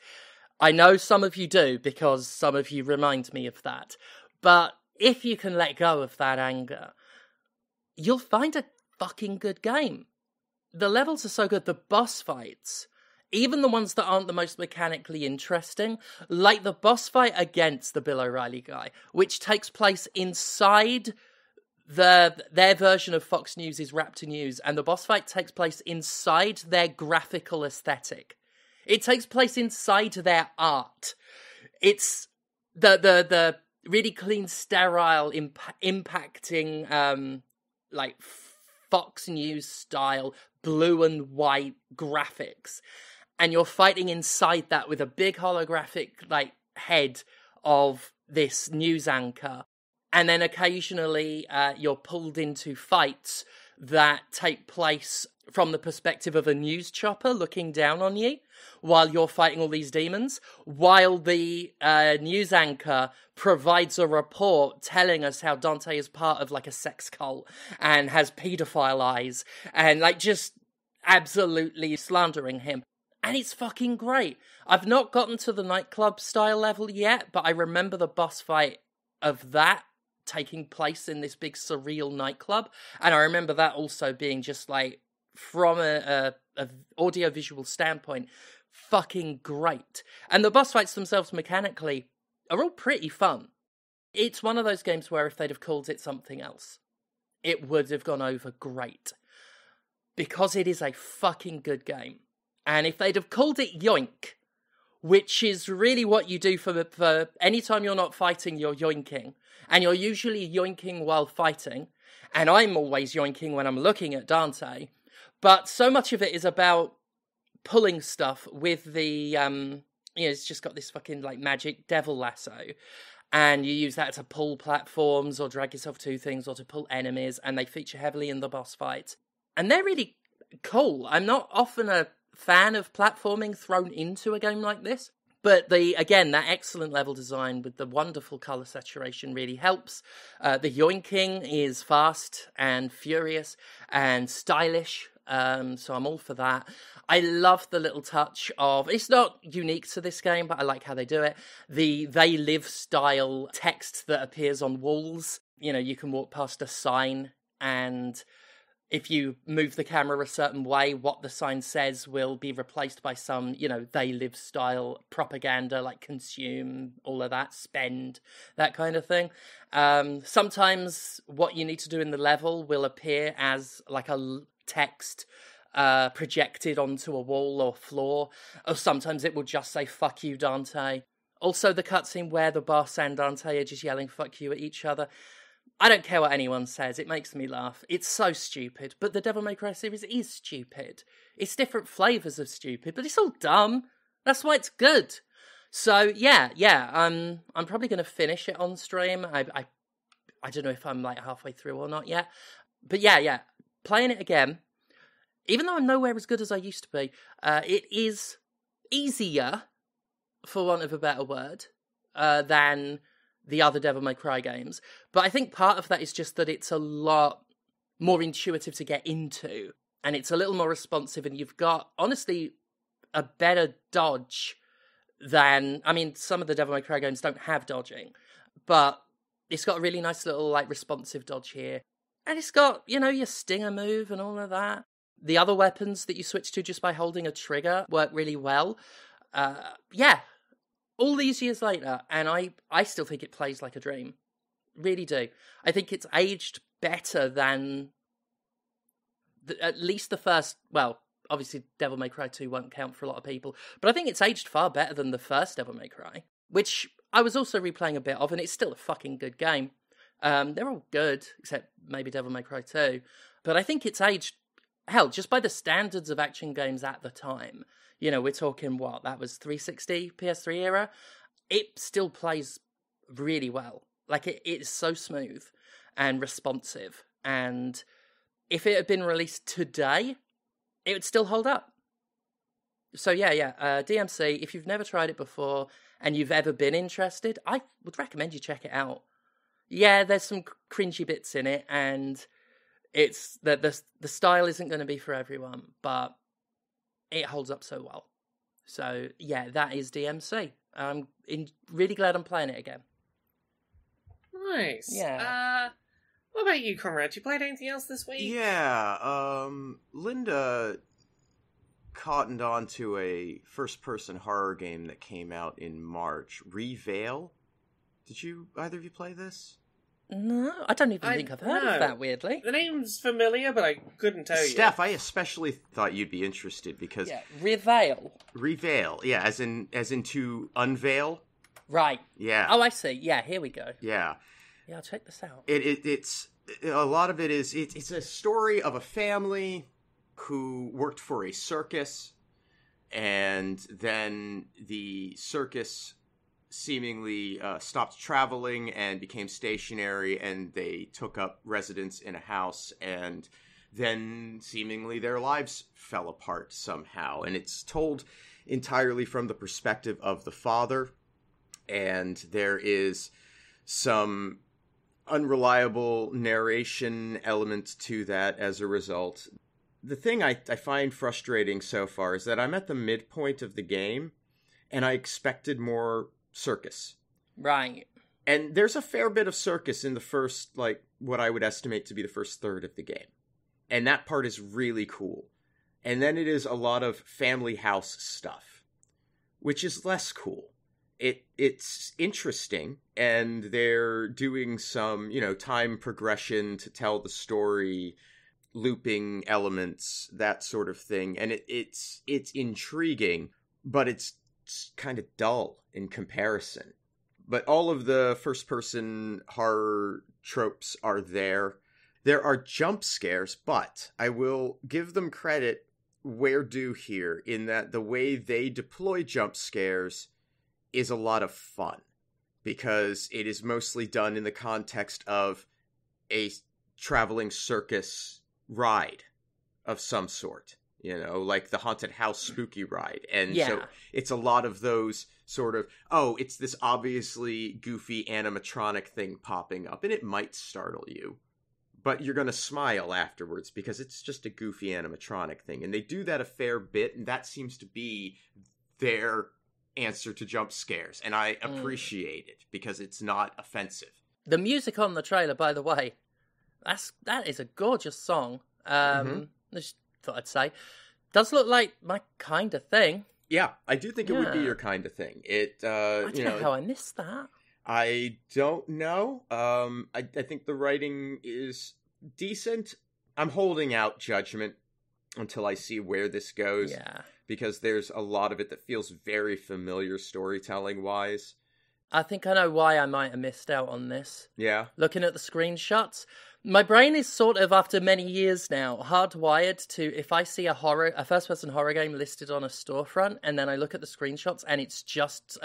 Speaker 1: I know some of you do, because some of you remind me of that. But if you can let go of that anger, you'll find a fucking good game. The levels are so good, the boss fights, even the ones that aren't the most mechanically interesting, like the boss fight against the Bill O'Reilly guy, which takes place inside their version of Fox News' Raptor News, and the boss fight takes place inside their graphical aesthetic. It takes place inside their art. It's the really clean, sterile, impacting, Fox News style, blue and white graphics. And you're fighting inside that with a big holographic, head of this news anchor. And then occasionally you're pulled into fights that take place from the perspective of a news chopper looking down on you while you're fighting all these demons, while the news anchor provides a report telling us how Dante is part of a sex cult and has paedophile eyes and just absolutely slandering him. And it's fucking great. I've not gotten to the nightclub style level yet, but I remember the boss fight of that taking place in this big surreal nightclub. And I remember that also being just from a audio-visual standpoint, fucking great. And the boss fights themselves mechanically are all pretty fun. It's one of those games where if they'd have called it something else, it would have gone over great. Because it is a fucking good game. And if they'd have called it Yoink, which is really what you do for any time you're not fighting, you're yoinking. And you're usually yoinking while fighting. And I'm always yoinking when I'm looking at Dante. But so much of it is about pulling stuff with the it's just got this fucking like magic devil lasso, and you use that to pull platforms or drag yourself to things or to pull enemies, and they feature heavily in the boss fights, and they're really cool. I'm not often a fan of platforming thrown into a game like this, but that excellent level design with the wonderful color saturation really helps. The yoinking is fast and furious and stylish, so I'm all for that. I love the little touch of, it's not unique to this game, but I like how they do it, the They Live style text that appears on walls. You can walk past a sign, and if you move the camera a certain way, what the sign says will be replaced by some, They Live style propaganda, like consume, all of that, spend, that kind of thing. Sometimes what you need to do in the level will appear as like a text projected onto a wall or floor, or sometimes it will just say "fuck you, Dante." Also, the cutscene where the boss and Dante are just yelling "fuck you" at each other. I don't care what anyone says, it makes me laugh. It's so stupid, but the Devil May Cry series is stupid. It's different flavours of stupid, but it's all dumb. That's why it's good. So yeah, I'm probably going to finish it on stream. I don't know if I'm like halfway through or not yet, but yeah, playing it again. Even though I'm nowhere as good as I used to be, it is easier, for want of a better word, than the other Devil May Cry games. But I think part of that is just that it's a lot more intuitive to get into, and it's a little more responsive, and you've got, honestly, a better dodge than, some of the Devil May Cry games don't have dodging, but it's got a really nice little, like, responsive dodge here. And it's got, your stinger move and all of that. The other weapons that you switch to just by holding a trigger work really well. All these years later, and I still think it plays like a dream. Really do. I think it's aged better than at least the first, well, obviously Devil May Cry 2 won't count for a lot of people, but I think it's aged far better than the first Devil May Cry, which I was also replaying a bit of, and it's still a fucking good game. They're all good, except maybe Devil May Cry 2, but I think it's aged, hell, just by the standards of action games at the time. We're talking what? That was 360, PS3 era. It still plays really well. Like, it is so smooth and responsive. And if it had been released today, it would still hold up. So DMC, if you've never tried it before and you've ever been interested, I would recommend you check it out. Yeah, there's some cringy bits in it, and it's the style isn't going to be for everyone, but it holds up so well. So, yeah, that is DMC. I'm really glad I'm playing it again.
Speaker 3: Nice.
Speaker 1: Yeah.
Speaker 3: What about you, Conrad? You played anything else this week?
Speaker 2: Yeah, Linda cottoned on to a first-person horror game that came out in March, Reveil. Did either of you play this?
Speaker 1: No, I don't even think I've heard of that, weirdly.
Speaker 3: The name's familiar, but I couldn't tell you.
Speaker 2: Steph, I especially thought you'd be interested because...
Speaker 1: Yeah, Reveil.
Speaker 2: Reveil, yeah, as in to unveil.
Speaker 1: Right.
Speaker 2: Yeah.
Speaker 1: Oh, I see. Yeah, here we go.
Speaker 2: Yeah.
Speaker 1: Yeah, I'll check this out.
Speaker 2: It's a lot of it is... It's a story of a family who worked for a circus, and then the circus seemingly stopped traveling and became stationary, and they took up residence in a house, and then seemingly their lives fell apart somehow. And it's told entirely from the perspective of the father, and there is some unreliable narration element to that as a result. The thing I find frustrating so far is that I'm at the midpoint of the game, and I expected more circus.
Speaker 1: Right.
Speaker 2: And there's a fair bit of circus in the first, like, what I would estimate to be the first third of the game. And that part is really cool. And then it is a lot of family house stuff, which is less cool. It's interesting, and they're doing some, time progression to tell the story, looping elements, that sort of thing. And it's intriguing, but it's kind of dull in comparison. But all of the first-person horror tropes are there. There are jump scares, but I will give them credit where due here in that the way they deploy jump scares is a lot of fun, because it is mostly done in the context of a traveling circus ride of some sort, like the haunted house spooky ride. And so it's a lot of those sort of, it's this obviously goofy animatronic thing popping up, and it might startle you, but you're going to smile afterwards because it's just a goofy animatronic thing. And they do that a fair bit, and that seems to be their answer to jump scares. And I appreciate it because it's not offensive. The
Speaker 1: music on the trailer, by the way, that is a gorgeous song. I just thought I'd say. Does look like my kind of thing.
Speaker 2: Yeah, I do think it would be your kind of thing. I
Speaker 1: don't know how I missed that.
Speaker 2: I don't know. I think the writing is decent. I'm holding out judgment until I see where this goes.
Speaker 1: Yeah.
Speaker 2: Because there's a lot of it that feels very familiar storytelling-wise.
Speaker 1: I think I know why I might have missed out on this.
Speaker 2: Yeah.
Speaker 1: Looking at the screenshots, my brain is sort of, after many years now, hardwired to, if I see a first-person horror game listed on a storefront, and then I look at the screenshots and it's just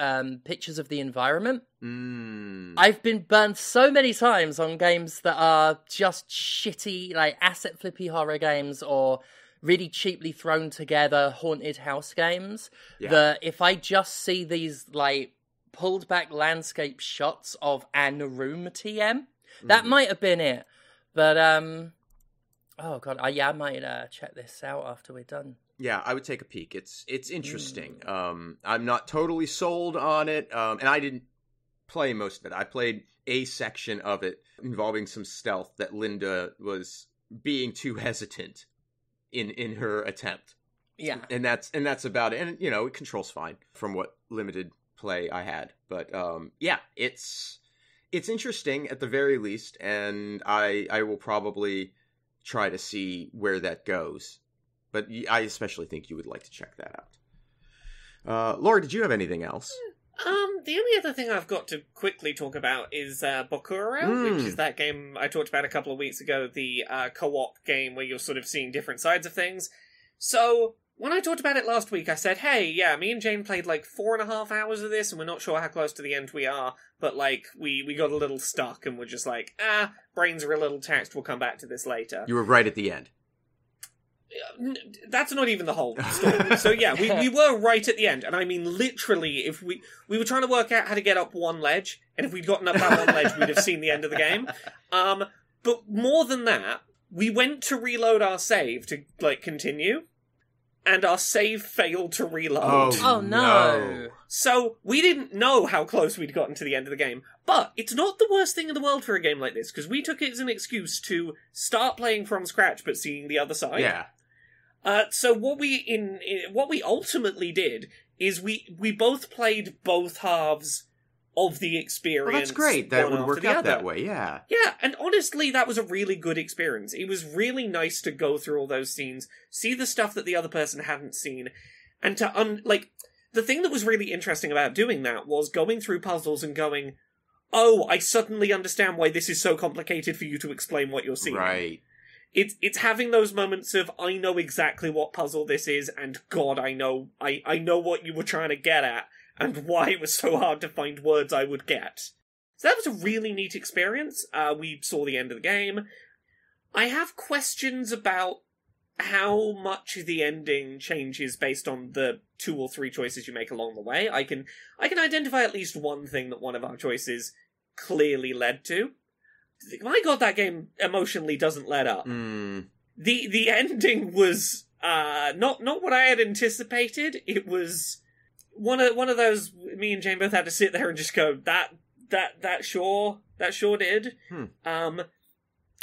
Speaker 1: pictures of the environment. I've been burned so many times on games that are just shitty, like asset flippy horror games or really cheaply thrown together haunted house games, that if I just see these like pulled back landscape shots of an room TM, that might have been it. But oh god, I might check this out after we're done.
Speaker 2: Yeah, I would take a peek. It's interesting. I'm not totally sold on it, and I didn't play most of it. I played a section of it involving some stealth that Linda was being too hesitant in her attempt.
Speaker 1: Yeah.
Speaker 2: And that's about it. And it controls fine from what limited play I had. But it's interesting at the very least, and I will probably try to see where that goes. But I especially think you would like to check that out. Laura, did you have anything else?
Speaker 3: The only other thing I've got to quickly talk about is Bokura, which is that game I talked about a couple of weeks ago, the co-op game where you're sort of seeing different sides of things. So, when I talked about it last week, I said, hey, yeah, me and Jane played like 4.5 hours of this, and we're not sure how close to the end we are, but like, we got a little stuck, and we're just like, brains are a little taxed, we'll come back to this later.
Speaker 2: You were right at the end.
Speaker 3: That's not even the whole story. So yeah, we were right at the end, and I mean literally, if we were trying to work out how to get up one ledge, and if we'd gotten up that one ledge, we'd have seen the end of the game. But more than that, we went to reload our save to like continue, and our save failed to reload.
Speaker 1: Oh no!
Speaker 3: So we didn't know how close we'd gotten to the end of the game. But it's not the worst thing in the world for a game like this, because we took it as an excuse to start playing from scratch, but seeing the other side.
Speaker 2: Yeah.
Speaker 3: So what we ultimately did is we both played both halves of the experience.
Speaker 2: Well, that's great. That would work out that way, yeah.
Speaker 3: Yeah, and honestly, that was a really good experience. It was really nice to go through all those scenes, see the stuff that the other person hadn't seen, and to, the thing that was really interesting about doing that was going through puzzles and going, oh, I suddenly understand why this is so complicated for you to explain what you're seeing.
Speaker 2: Right.
Speaker 3: It's having those moments of, I know exactly what puzzle this is, and God, I know what you were trying to get at, and why it was so hard to find words I would get. So that was a really neat experience. We saw the end of the game. I have questions about how much the ending changes based on the 2 or 3 choices you make along the way. I can identify at least one thing that one of our choices clearly led to. My God, that game emotionally doesn't let up. The ending was not what I had anticipated. It was one of those, me and Jane both had to sit there and just go, that sure did.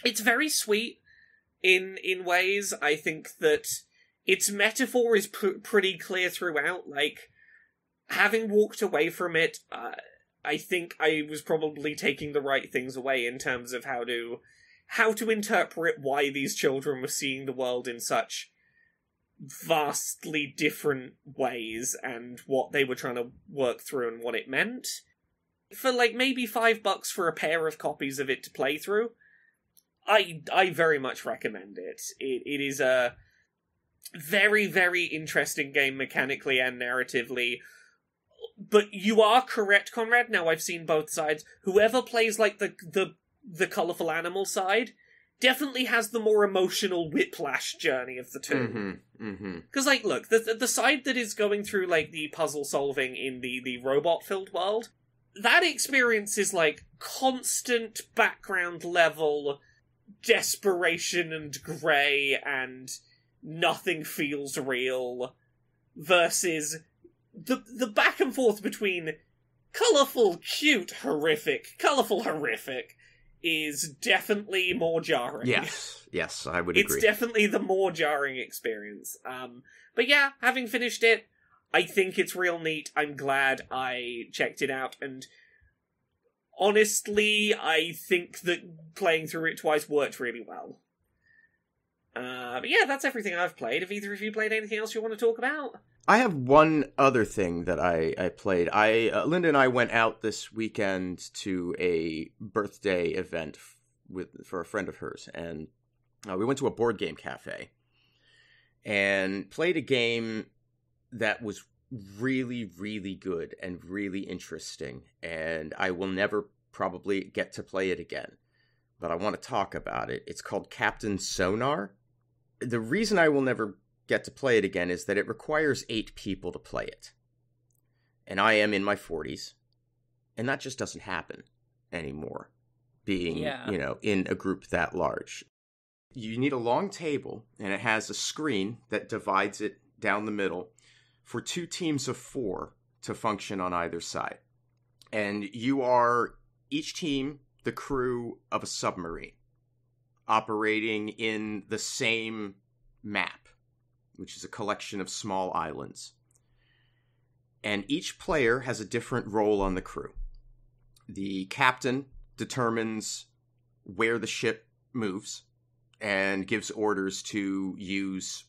Speaker 3: It's very sweet in ways. I think that its metaphor is pretty clear throughout. Like, having walked away from it, I think I was probably taking the right things away in terms of how to interpret why these children were seeing the world in such vastly different ways and what they were trying to work through and what it meant. For like maybe $5 for a pair of copies of it to play through, I very much recommend it. It is a Very, very interesting game mechanically and narratively. But you are correct, Conrad. Now, I've seen both sides. Whoever plays, like, the colourful animal side definitely has the more emotional whiplash journey of the two. Because, like, look, the side that is going through, like, the puzzle solving in the robot-filled world, that experience is, like, constant background level desperation and grey and nothing feels real, versus the back and forth between colourful, cute, horrific, colourful, horrific is definitely more jarring.
Speaker 2: Yes, I would agree.
Speaker 3: It's definitely the more jarring experience. But yeah, having finished it, I think it's real neat. I'm glad I checked it out, and honestly, I think that playing through it twice worked really well. But yeah, that's everything I've played. Have either of you played anything else you want to talk about?
Speaker 2: I have one other thing that I played. Linda and I went out this weekend to a birthday event for a friend of hers, and we went to a board game cafe and played a game that was really, really good and really interesting, and I will never probably get to play it again, but I want to talk about it. It's called Captain Sonar. The reason I will never get to play it again is that it requires 8 people to play it. And I am in my 40s, and that just doesn't happen anymore, being, in a group that large. You need a long table, and it has a screen that divides it down the middle for 2 teams of 4 to function on either side. And you are, each team, the crew of a submarine, operating in the same map, which is a collection of small islands. And each player has a different role on the crew. The captain determines where the ship moves and gives orders to use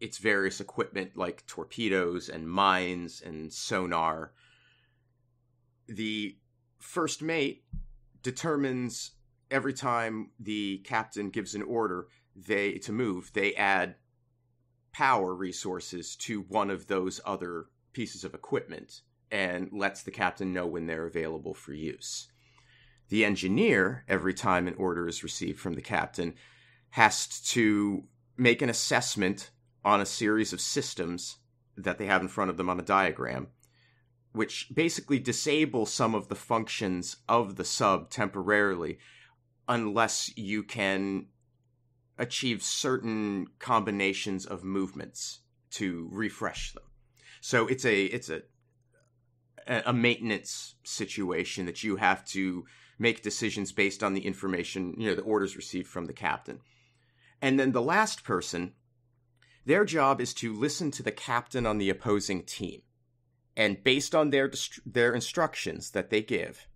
Speaker 2: its various equipment like torpedoes and mines and sonar. The first mate determines every time the captain gives an order to move, they add power resources to one of those other pieces of equipment and lets the captain know when they're available for use. The engineer, every time an order is received from the captain, has to make an assessment on a series of systems that they have in front of them on a diagram, which basically disable some of the functions of the sub temporarily unless you can achieve certain combinations of movements to refresh them. So it's a maintenance situation that you have to make decisions based on the information, the orders received from the captain. And then the last person, their job is to listen to the captain on the opposing team. And based on their instructions that they give,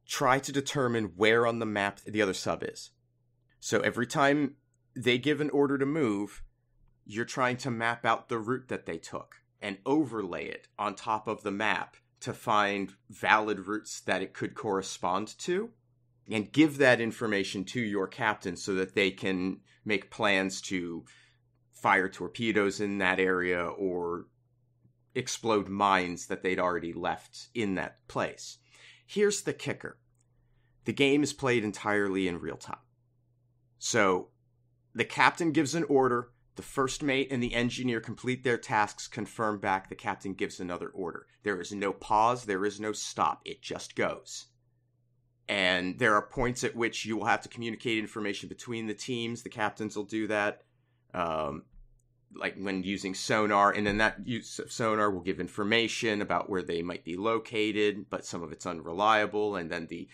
Speaker 2: try to determine where on the map the other sub is. So every time they give an order to move, you're trying to map out the route that they took and overlay it on top of the map to find valid routes that it could correspond to, and give that information to your captain so that they can make plans to fire torpedoes in that area or explode mines that they'd already left in that place. Here's the kicker. The game is played entirely in real time. So the captain gives an order, the first mate and the engineer complete their tasks, confirm back, the captain gives another order. There is no pause, there is no stop, it just goes. And there are points at which you will have to communicate information between the teams, the captains will do that, like when using sonar, and then that use of sonar will give information about where they might be located, but some of it's unreliable, and then the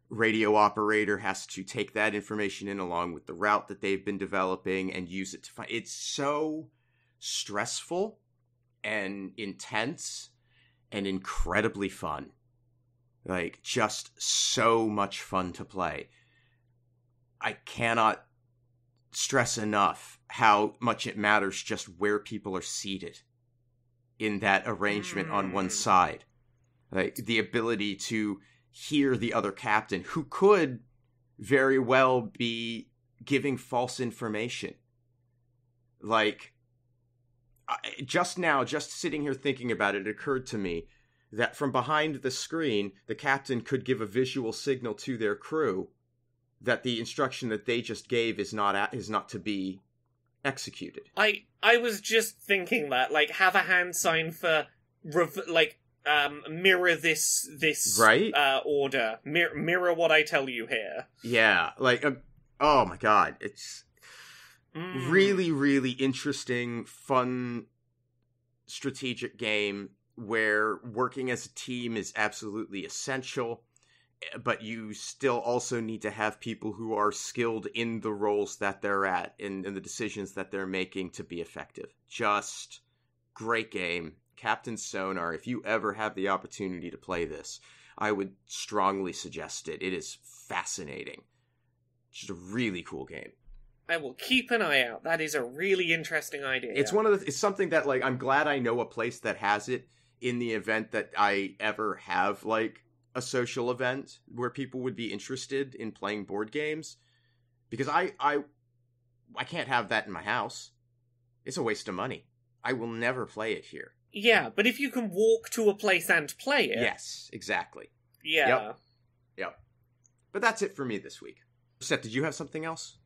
Speaker 2: radio operator has to take that information in along with the route that they've been developing and use it to find. It's so stressful and intense and incredibly fun. Like, just so much fun to play. I cannot stress enough how much it matters just where people are seated in that arrangement on one side. Like, the ability to hear the other captain, who could very well be giving false information. Like, just now, just sitting here thinking about it, it occurred to me that from behind the screen, the captain could give a visual signal to their crew that the instruction that they just gave is not to be executed.
Speaker 3: I was just thinking that, like, have a hand sign for, mirror this
Speaker 2: right?
Speaker 3: Order. Mirror what I tell you here.
Speaker 2: Yeah, like, oh my god, it's really, really interesting, fun, strategic game where working as a team is absolutely essential, but you still also need to have people who are skilled in the roles that they're at, in the decisions that they're making to be effective. Just great game. Captain Sonar, if you ever have the opportunity to play this, I would strongly suggest it. It is fascinating. Just a really cool game.
Speaker 3: I will keep an eye out. That is a really interesting idea.
Speaker 2: It's something that, like, I'm glad I know a place that has it in the event that I ever have, like, a social event where people would be interested in playing board games, because I can't have that in my house. It's a waste of money. I will never play it here.
Speaker 3: Yeah, but if you can walk to a place and play it...
Speaker 2: Yes, exactly.
Speaker 3: Yeah.
Speaker 2: Yep. But that's it for me this week. Seth, did you have something else?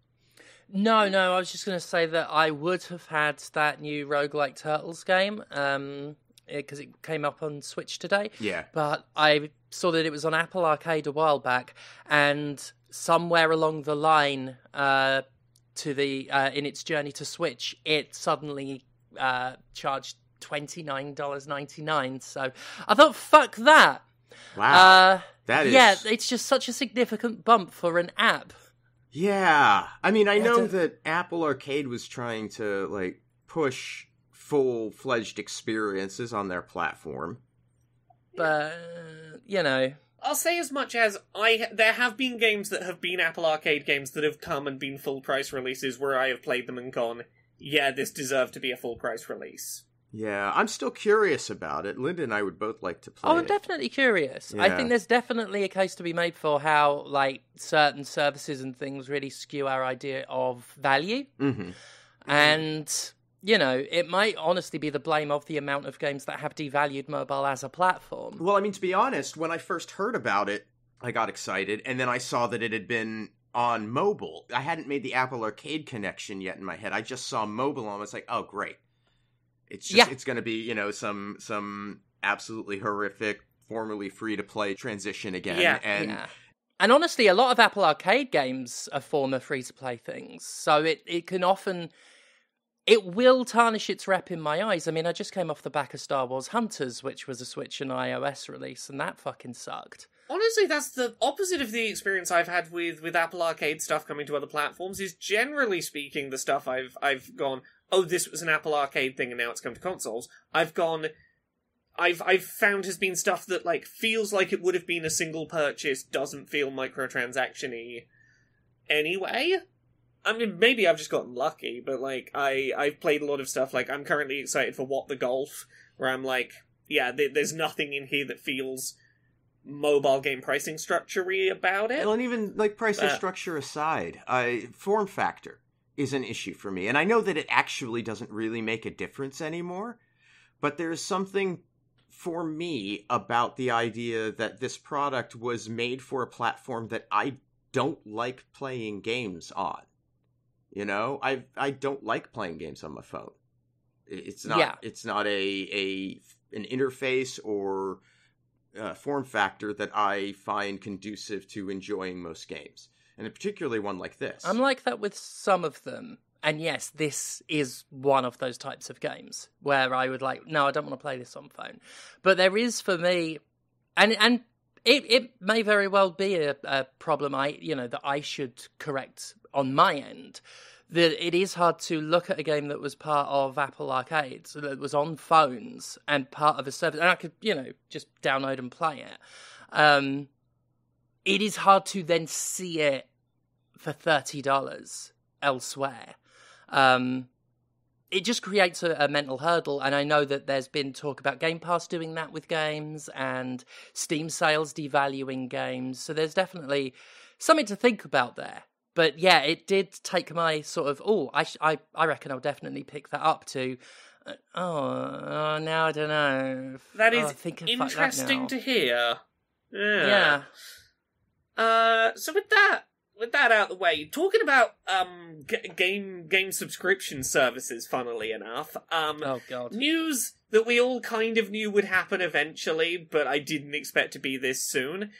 Speaker 1: No, I was just going to say that I would have had that new roguelike Turtles game, because it came up on Switch today.
Speaker 2: Yeah.
Speaker 1: But I saw that it was on Apple Arcade a while back, and somewhere along the line in its journey to Switch, it suddenly charged $29.99. So I thought, fuck that.
Speaker 2: Wow. That is...
Speaker 1: Yeah, it's just such a significant bump for an app.
Speaker 2: Yeah. I mean, I know that Apple Arcade was trying to, like, push full-fledged experiences on their platform.
Speaker 1: But, you know...
Speaker 3: I'll say as much as there have been games that have been Apple Arcade games that have come and been full-price releases where I have played them and gone, yeah, this deserved to be a full-price release.
Speaker 2: Yeah, I'm still curious about it. Linda and I would both like to play
Speaker 1: I'm definitely curious.
Speaker 2: Yeah.
Speaker 1: I think there's definitely a case to be made for how, like, certain services and things really skew our idea of value.
Speaker 2: Mm-hmm.
Speaker 1: And, you know, it might honestly be the blame of the amount of games that have devalued mobile as a platform.
Speaker 2: Well, I mean, to be honest, when I first heard about it, I got excited, and then I saw that it had been on mobile. I hadn't made the Apple Arcade connection yet in my head. I just saw mobile, and I was like, oh, great. It's just, It's going to be, you know, some absolutely horrific, formerly free-to-play transition again.
Speaker 1: Yeah. And honestly, a lot of Apple Arcade games are former free-to-play things. So it can often... It will tarnish its rep in my eyes. I mean, I just came off the back of Star Wars Hunters, which was a Switch and iOS release, and that fucking sucked.
Speaker 3: Honestly, that's the opposite of the experience I've had with Apple Arcade stuff coming to other platforms, is generally speaking the stuff I've gone... oh, this was an Apple Arcade thing and now it's come to consoles. I've found has been stuff that, like, feels like it would have been a single purchase, doesn't feel microtransaction-y anyway. I mean, maybe I've just gotten lucky, but, like, I've played a lot of stuff, like, I'm currently excited for What the Golf, where I'm like, yeah, there's nothing in here that feels mobile game pricing structure-y about it.
Speaker 2: Well, and even, like, pricing structure aside, form factor is an issue for me. And I know that it actually doesn't really make a difference anymore, but there's something for me about the idea that this product was made for a platform that I don't like playing games on. You know, I don't like playing games on my phone. It's not an interface or form factor that I find conducive to enjoying most games. And particularly one like this. I'm
Speaker 1: like that with some of them. And yes, this is one of those types of games where I would like, no, I don't want to play this on phone. But there is for me, and it may very well be a problem that I should correct on my end. That it is hard to look at a game that was part of Apple Arcade, so that was on phones and part of a service, and I could, just download and play it. It is hard to then see it for $30 elsewhere. It just creates a mental hurdle, and I know that there's been talk about Game Pass doing that with games, and Steam sales devaluing games, so there's definitely something to think about there. But yeah, it did take my sort of, I reckon I'll definitely pick that up to, now I don't know.
Speaker 3: That is interesting to hear.
Speaker 1: Yeah.
Speaker 3: So with that out of the way, talking about game subscription services, funnily enough,
Speaker 1: oh god,
Speaker 3: news that we all kind of knew would happen eventually, but I didn't expect to be this soon.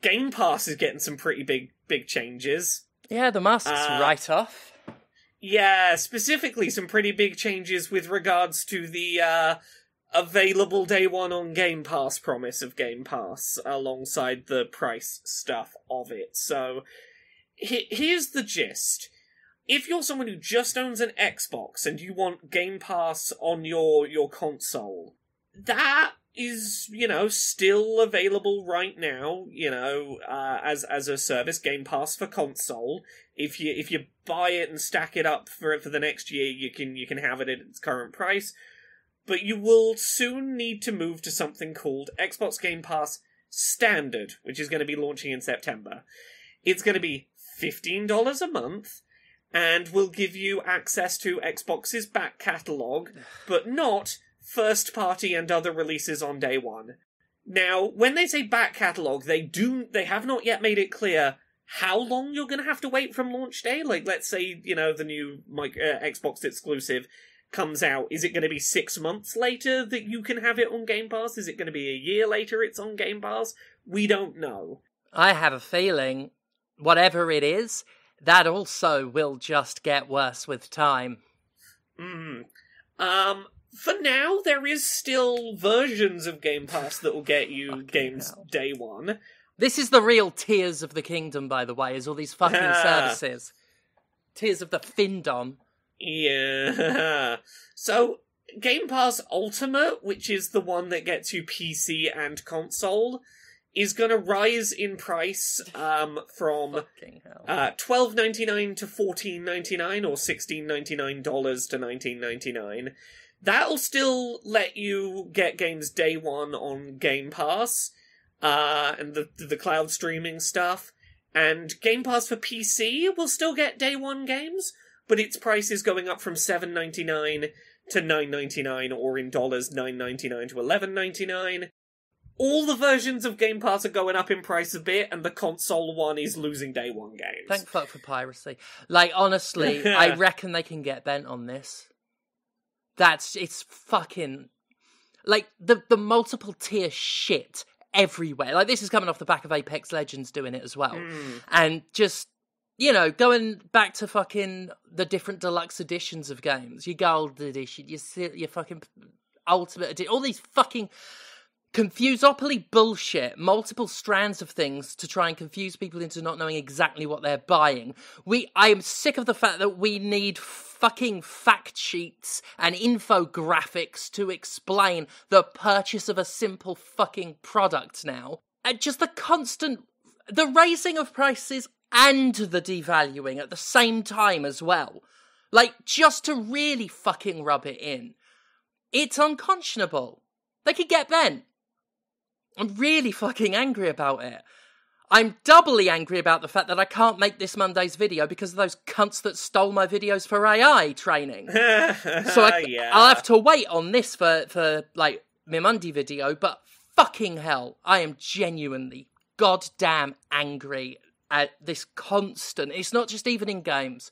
Speaker 3: Game Pass is getting some pretty big changes.
Speaker 1: Yeah, the masks right off.
Speaker 3: Yeah, specifically some pretty big changes with regards to the available day one on Game Pass promise of Game Pass, alongside the price stuff of it. So, here's the gist. If you're someone who just owns an Xbox and you want Game Pass on your console, that is, still available right now, as a service, Game Pass for console. If you buy it and stack it up for the next year, you can have it at its current price. But you will soon need to move to something called Xbox Game Pass Standard, which is going to be launching in September. It's going to be $15 a month, and will give you access to Xbox's back catalogue, but not first-party and other releases on day one. Now, when they say back catalogue, they have not yet made it clear how long you're going to have to wait from launch day. Like, let's say, the new Xbox exclusive comes out. Is it going to be 6 months later that you can have it on Game Pass? Is it going to be a year later it's on Game Pass? We don't know.
Speaker 1: I have a feeling, whatever it is, that also will just get worse with time.
Speaker 3: For now, there is still versions of Game Pass that will get you games day one.
Speaker 1: This is the real Tears of the Kingdom, by the way, is all these fucking services. Tears of the Findom.
Speaker 3: Yeah. So, Game Pass Ultimate, which is the one that gets you PC and console, is going to rise in price from $12.99 to $14.99 or $16.99 to $19.99. That'll still let you get games day one on Game Pass, and the cloud streaming stuff. And Game Pass for PC will still get day one games, but its price is going up from $7.99 to $9.99, or in dollars, $9.99 to $11.99. All the versions of Game Pass are going up in price a bit, and the console one is losing day one games.
Speaker 1: Thank fuck for piracy. Like, honestly, I reckon they can get bent on this. It's fucking... Like, the multiple tier shit everywhere. Like, this is coming off the back of Apex Legends doing it as well. And just, going back to fucking the different deluxe editions of games. Your gold edition, your fucking ultimate edition, all these fucking confusopoly bullshit, multiple strands of things to try and confuse people into not knowing exactly what they're buying. I am sick of the fact that we need fucking fact sheets and infographics to explain the purchase of a simple fucking product now. And just the raising of prices and the devaluing at the same time as well. Like, just to really fucking rub it in. It's unconscionable. They could get bent. I'm really fucking angry about it. I'm doubly angry about the fact that I can't make this Monday's video because of those cunts that stole my videos for AI training. So I'll have to wait on this for like, my Monday video, but fucking hell, I am genuinely goddamn angry at this constant, it's not just even in games,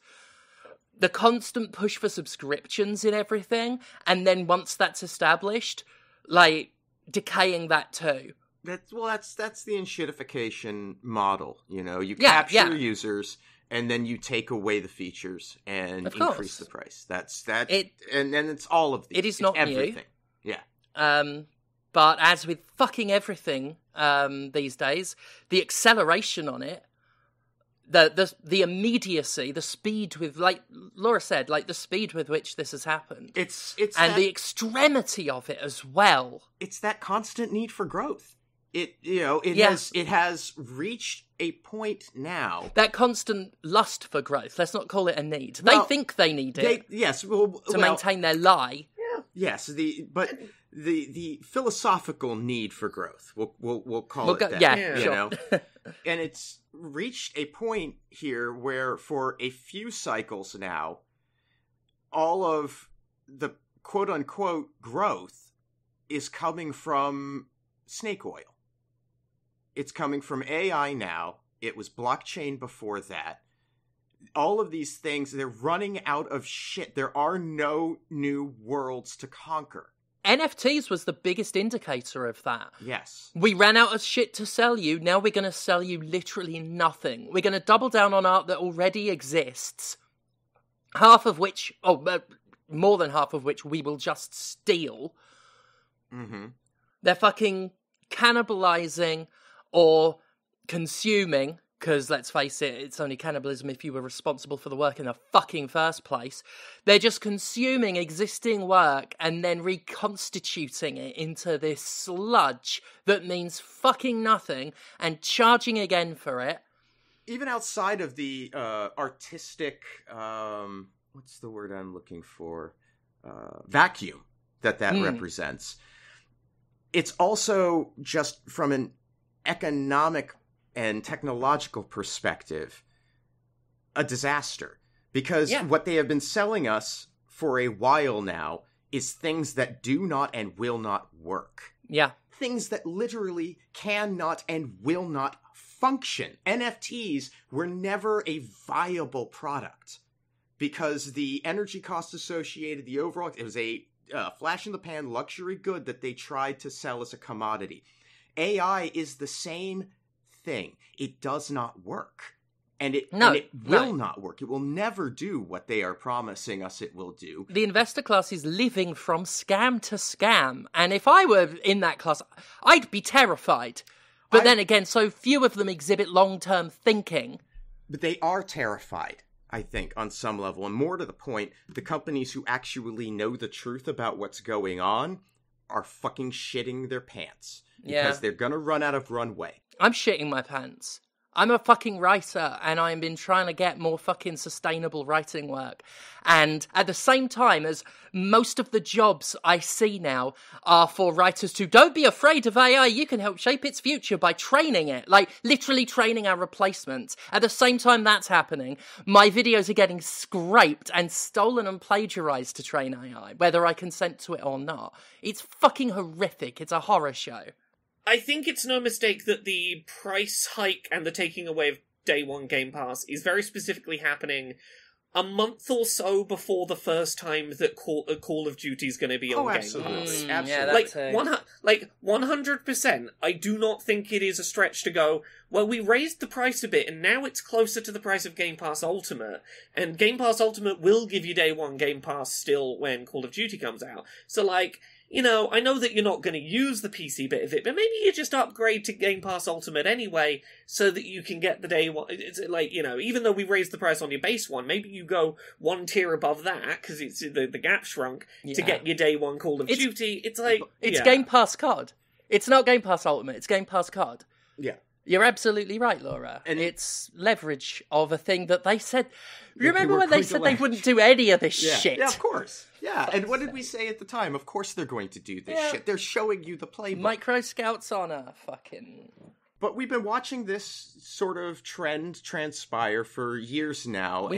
Speaker 1: the constant push for subscriptions in everything, and then once that's established, like, decaying that too.
Speaker 2: That's the enshittification model. You capture users, and then you take away the features and increase the price. And then it's all of these.
Speaker 1: It is not
Speaker 3: everything.
Speaker 1: New. Yeah. But as with fucking everything these days, the acceleration on it, the immediacy, the speed with, like Laura said, like the speed with which this has happened. The extremity of it as well.
Speaker 2: It's that constant need for growth. It has reached a point now.
Speaker 1: That constant lust for growth. Let's not call it a need. They think they need it. To maintain their lie.
Speaker 2: Yeah. Yes. The philosophical need for growth. We'll call it that.
Speaker 1: Yeah.
Speaker 2: And it's reached a point here where for a few cycles now, all of the quote-unquote growth is coming from snake oil. It's coming from AI now. It was blockchain before that. All of these things, they're running out of shit. There are no new worlds to conquer.
Speaker 1: NFTs was the biggest indicator of that.
Speaker 2: Yes.
Speaker 1: We ran out of shit to sell you. Now we're going to sell you literally nothing. We're going to double down on art that already exists. Half of which, more than half of which we will just steal.
Speaker 2: Mm-hmm.
Speaker 1: They're fucking cannibalizing or consuming, because let's face it, it's only cannibalism if you were responsible for the work in the fucking first place. They're just consuming existing work and then reconstituting it into this sludge that means fucking nothing and charging again for it.
Speaker 2: Even outside of the artistic, what's the word I'm looking for? Vacuum that represents. It's also just from an economic and technological perspective, a disaster. Because what they have been selling us for a while now is things that do not and will not work.
Speaker 1: Yeah.
Speaker 2: Things that literally cannot and will not function. NFTs were never a viable product because the energy cost associated, the overall, it was a flash-in-the-pan luxury good that they tried to sell as a commodity. AI is the same thing. It does not work. And it will not work. It will never do what they are promising us it will do.
Speaker 1: The investor class is living from scam to scam. And if I were in that class, I'd be terrified. But then again, so few of them exhibit long-term thinking.
Speaker 2: But they are terrified, I think, on some level. And more to the point, the companies who actually know the truth about what's going on are fucking shitting their pants. Because they're going to run out of runway.
Speaker 1: I'm shitting my pants. I'm a fucking writer, and I've been trying to get more fucking sustainable writing work. And at the same time as most of the jobs I see now are for writers who don't be afraid of AI, you can help shape its future by training it. Like, literally training our replacements. At the same time that's happening, my videos are getting scraped and stolen and plagiarized to train AI, whether I consent to it or not. It's fucking horrific. It's a horror show.
Speaker 3: I think it's no mistake that the price hike and the taking away of Day 1 Game Pass is very specifically happening a month or so before the first time that Call of Duty is going to be on Game Pass.
Speaker 2: Absolutely.
Speaker 1: Yeah,
Speaker 3: like 100%, I do not think it is a stretch to go, well, we raised the price a bit and now it's closer to the price of Game Pass Ultimate, and Game Pass Ultimate will give you Day 1 Game Pass still when Call of Duty comes out. So, like, you know, I know that you're not going to use the PC bit of it, but maybe you just upgrade to Game Pass Ultimate anyway, so that you can get the Day 1. It's like, you know, even though we raised the price on your base one, maybe you go one tier above that, because it's the gap shrunk, to get your Day 1 Call of Duty. It's like...
Speaker 1: It's Game Pass COD. It's not Game Pass Ultimate, it's Game Pass COD.
Speaker 2: Yeah.
Speaker 1: You're absolutely right, Laura. And it's leverage of a thing that they said... Remember when they said they wouldn't do any of this shit?
Speaker 2: Yeah, of course. Yeah, and what did we say at the time? Of course they're going to do this shit. They're showing you the playbook.
Speaker 1: Micro Scouts on a fucking...
Speaker 2: But we've been watching this sort of trend transpire for years now.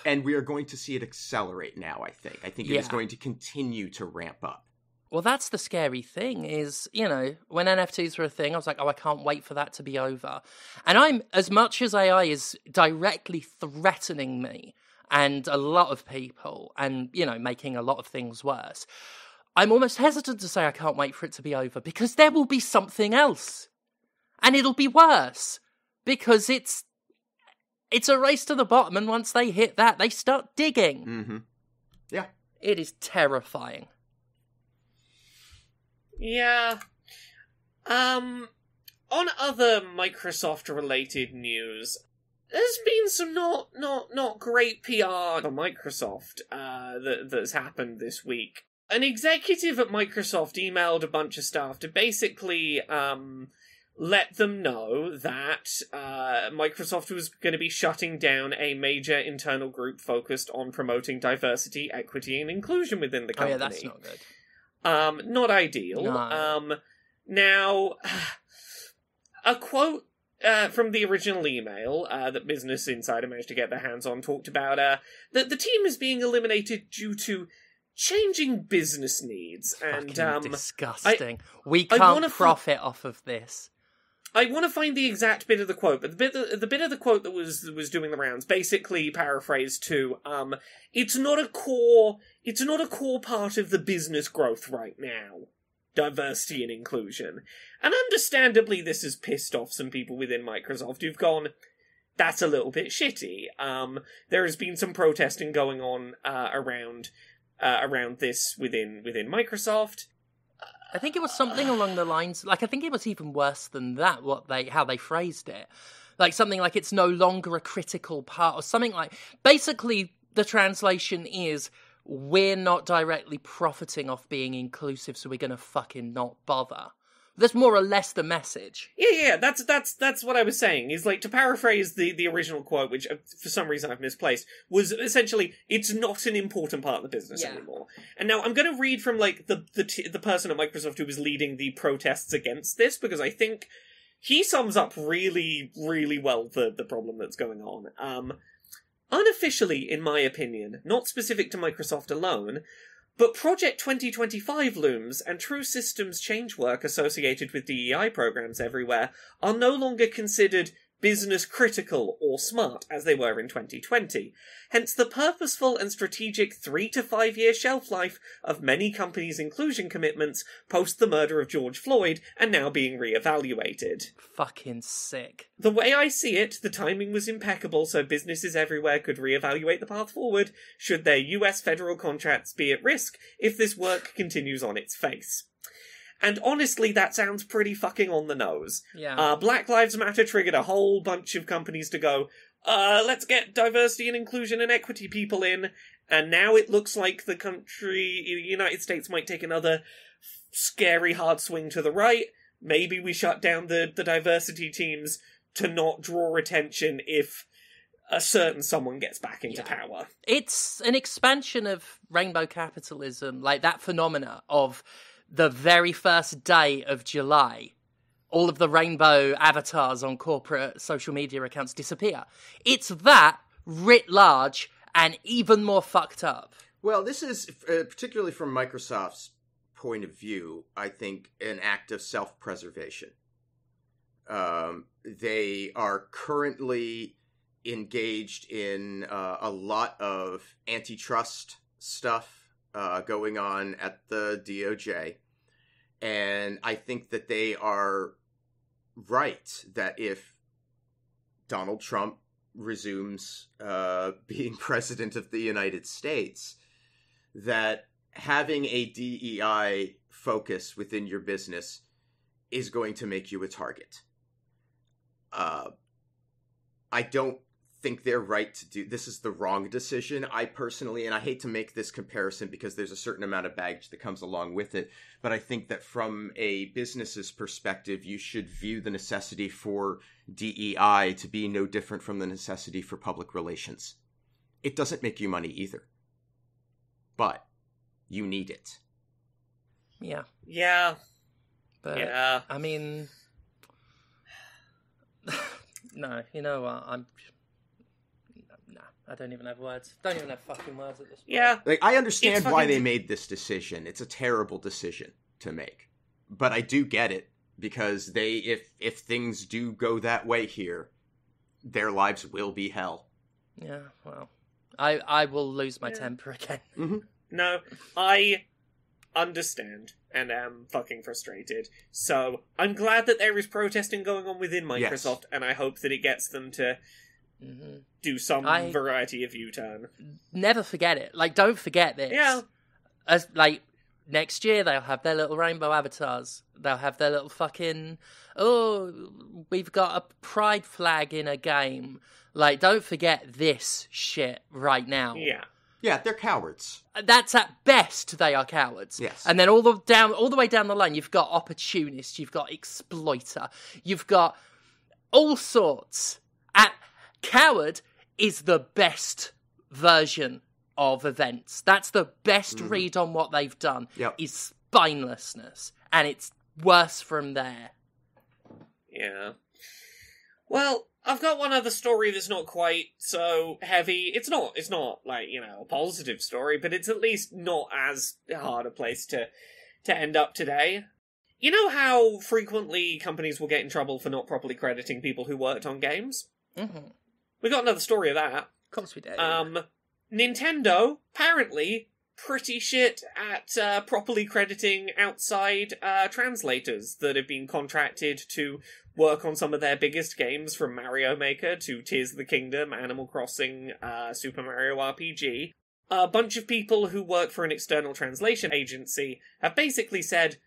Speaker 2: And we are going to see it accelerate now, I think. I think it is going to continue to ramp up.
Speaker 1: Well, that's the scary thing is, you know, when NFTs were a thing, I was like, oh, I can't wait for that to be over. And as much as AI is directly threatening me and a lot of people and, you know, making a lot of things worse, I'm almost hesitant to say I can't wait for it to be over because there will be something else. And it'll be worse because it's a race to the bottom. And once they hit that, they start digging.
Speaker 2: Mm-hmm. Yeah.
Speaker 1: It is terrifying.
Speaker 3: Yeah. On other Microsoft-related news, there's been some not great PR for Microsoft that's happened this week. An executive at Microsoft emailed a bunch of staff to basically let them know that Microsoft was going to be shutting down a major internal group focused on promoting diversity, equity, and inclusion within the company.
Speaker 1: Oh yeah, that's not good.
Speaker 3: Not ideal.
Speaker 1: No.
Speaker 3: Now, a quote from the original email that Business Insider managed to get their hands on talked about that the team is being eliminated due to changing business needs. And
Speaker 1: disgusting. We can't profit off of this.
Speaker 3: I want to find the exact bit of the quote, but the bit of the quote that was doing the rounds, basically paraphrased to, it's not a core part of the business growth right now. Diversity and inclusion. And understandably this has pissed off some people within Microsoft who've gone, that's a little bit shitty. There has been some protesting going on around this within Microsoft.
Speaker 1: I think it was something along the lines, like, I think it was even worse than that, how they phrased it. Like, something like it's no longer a critical part, or something like, basically, the translation is, we're not directly profiting off being inclusive, so we're gonna fucking not bother. That's more or less the message.
Speaker 3: Yeah, that's what I was saying, is like, to paraphrase the original quote, which for some reason I've misplaced, was essentially, it's not an important part of the business anymore. And now I'm going to read from, like, the person at Microsoft who was leading the protests against this, because I think he sums up really, really well the problem that's going on. Unofficially, in my opinion, not specific to Microsoft alone, but Project 2025 looms and true systems change work associated with DEI programs everywhere are no longer considered business critical or smart as they were in 2020. Hence the purposeful and strategic 3 to 5 year shelf life of many companies' inclusion commitments post the murder of George Floyd and now being re-evaluated.
Speaker 1: Fucking sick.
Speaker 3: The way I see it, the timing was impeccable so businesses everywhere could re-evaluate the path forward should their US federal contracts be at risk if this work continues on its face. And honestly, that sounds pretty fucking on the nose.
Speaker 1: Yeah.
Speaker 3: Black Lives Matter triggered a whole bunch of companies to go, let's get diversity and inclusion and equity people in, and now it looks like the United States might take another scary hard swing to the right. Maybe we shut down the diversity teams to not draw attention if a certain someone gets back into power.
Speaker 1: It's an expansion of rainbow capitalism, like that phenomena of the very first day of July, all of the rainbow avatars on corporate social media accounts disappear. It's that writ large and even more fucked up.
Speaker 2: Well, this is, particularly from Microsoft's point of view, I think, an act of self-preservation. They are currently engaged in a lot of antitrust stuff going on at the DOJ. And I think that they are right that if Donald Trump resumes being president of the United States, that having a DEI focus within your business is going to make you a target. I don't think they're right to do this. Is the wrong decision. I personally, and I hate to make this comparison because there's a certain amount of baggage that comes along with it, but I think that from a business's perspective, you should view the necessity for DEI to be no different from the necessity for public relations. It doesn't make you money either, but you need it.
Speaker 3: Yeah.
Speaker 1: But,
Speaker 3: yeah.
Speaker 1: I mean, no, you know what? I don't even have words. Don't even have fucking words at this point.
Speaker 3: Yeah.
Speaker 2: Like, I understand why they made this decision. It's a terrible decision to make. But I do get it, because if things do go that way here, their lives will be hell.
Speaker 1: Yeah, well, I will lose my temper again.
Speaker 2: Mm-hmm.
Speaker 3: No, I understand and am fucking frustrated. So I'm glad that there is protesting going on within Microsoft, and I hope that it gets them to do some variety of U-turn.
Speaker 1: Never forget it. Like, don't forget this.
Speaker 3: Yeah.
Speaker 1: As, like, next year they'll have their little rainbow avatars. They'll have their little fucking, we've got a pride flag in a game. Like, don't forget this shit right now.
Speaker 3: Yeah.
Speaker 2: Yeah, they're cowards.
Speaker 1: That's at best they are cowards.
Speaker 2: Yes.
Speaker 1: And then all the way down the line, you've got opportunist, you've got exploiter, you've got all sorts. Coward is the best version of events. That's the best read on what they've done.
Speaker 2: Yep.
Speaker 1: Is spinelessness, and it's worse from there.
Speaker 3: Yeah. Well, I've got one other story that's not quite so heavy. It's not like, a positive story, but it's at least not as hard a place to end up today. You know how frequently companies will get in trouble for not properly crediting people who worked on games?
Speaker 1: Mm-hmm.
Speaker 3: We got another story of that.
Speaker 1: Of course we do.
Speaker 3: Nintendo, apparently, pretty shit at properly crediting outside translators that have been contracted to work on some of their biggest games, from Mario Maker to Tears of the Kingdom, Animal Crossing, Super Mario RPG. A bunch of people who work for an external translation agency have basically said,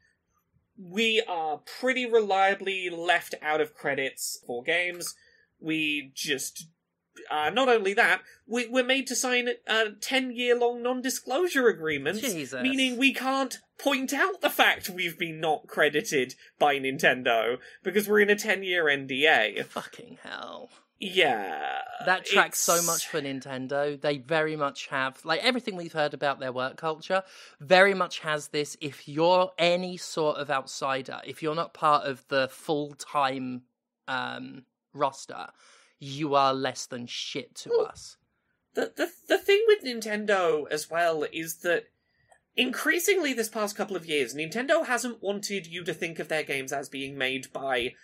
Speaker 3: we are pretty reliably left out of credits for games. We just... not only that, we're made to sign a 10-year-long non-disclosure agreement,
Speaker 1: Jesus.
Speaker 3: Meaning we can't point out the fact we've been not credited by Nintendo, because we're in a 10-year NDA.
Speaker 1: Fucking hell.
Speaker 3: Yeah.
Speaker 1: That tracks so much for Nintendo. They very much have, like, everything we've heard about their work culture, very much has this. If you're any sort of outsider, if you're not part of the full-time roster, you are less than shit to us.
Speaker 3: The thing with Nintendo as well is that increasingly this past couple of years, Nintendo hasn't wanted you to think of their games as being made by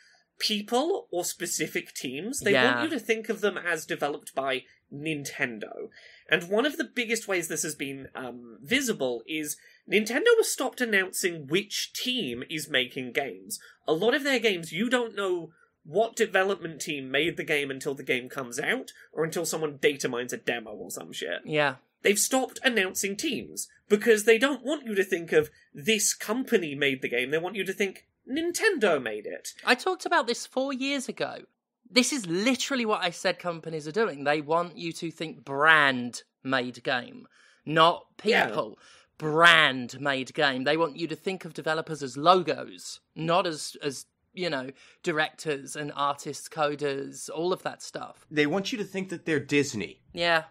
Speaker 3: people or specific teams. They want you to think of them as developed by Nintendo. And one of the biggest ways this has been visible is Nintendo has stopped announcing which team is making games. A lot of their games, you don't know what development team made the game until the game comes out, or until someone data mines a demo or some shit.
Speaker 1: Yeah.
Speaker 3: They've stopped announcing teams, because they don't want you to think of this company made the game, they want you to think Nintendo made it.
Speaker 1: I talked about this 4 years ago. This is literally what I said companies are doing. They want you to think brand-made game, not people. Yeah. Brand-made game. They want you to think of developers as logos, not as directors and artists, coders, all of that stuff.
Speaker 2: They want you to think that they're Disney.
Speaker 1: Yeah.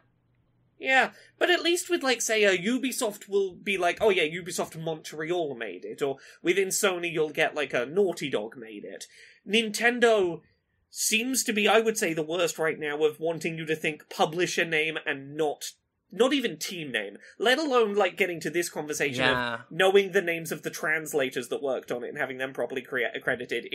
Speaker 3: Yeah, but at least with, like, say, Ubisoft will be like, oh yeah, Ubisoft Montreal made it, or within Sony you'll get, like, a Naughty Dog made it. Nintendo seems to be, I would say, the worst right now of wanting you to think publisher name and not even team name, let alone, like, getting to this conversation of knowing the names of the translators that worked on it and having them properly accredited.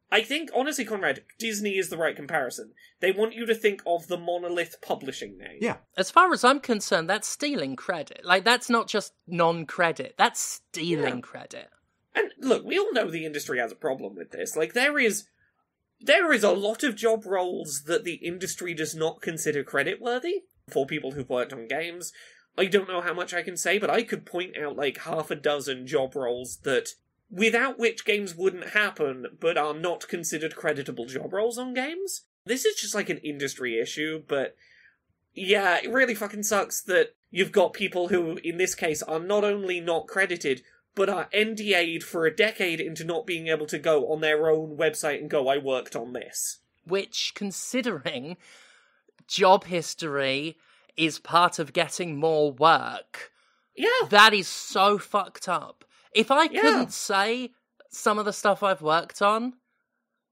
Speaker 3: I think, honestly, Conrad, Disney is the right comparison. They want you to think of the Monolith publishing name.
Speaker 2: Yeah.
Speaker 1: As far as I'm concerned, that's stealing credit. Like, that's not just non-credit. That's stealing credit.
Speaker 3: And, look, we all know the industry has a problem with this. Like, there is a lot of job roles that the industry does not consider credit-worthy for people who've worked on games. I don't know how much I can say, but I could point out, like, half a dozen job roles that... without which games wouldn't happen, but are not considered creditable job roles on games. This is just like an industry issue, but yeah, it really fucking sucks that you've got people who, in this case, are not only not credited, but are NDA'd for a decade into not being able to go on their own website and go, I worked on this.
Speaker 1: Which, considering job history is part of getting more work, that is so fucked up. If I couldn't say some of the stuff I've worked on,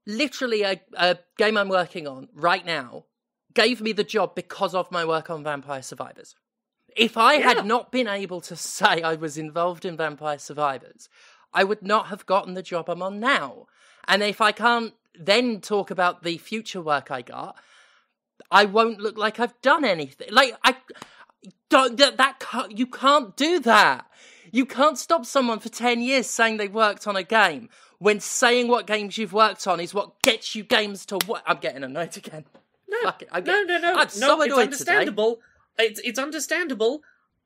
Speaker 1: literally a game I'm working on right now gave me the job because of my work on Vampire Survivors. If I had not been able to say I was involved in Vampire Survivors, I would not have gotten the job I'm on now. And if I can't then talk about the future work I got, I won't look like I've done anything. Like, you can't do that. You can't stop someone for 10 years saying they worked on a game when saying what games you've worked on is what gets you games to work. I'm getting annoyed again.
Speaker 3: No, I'm so annoyed. It's understandable. It's understandable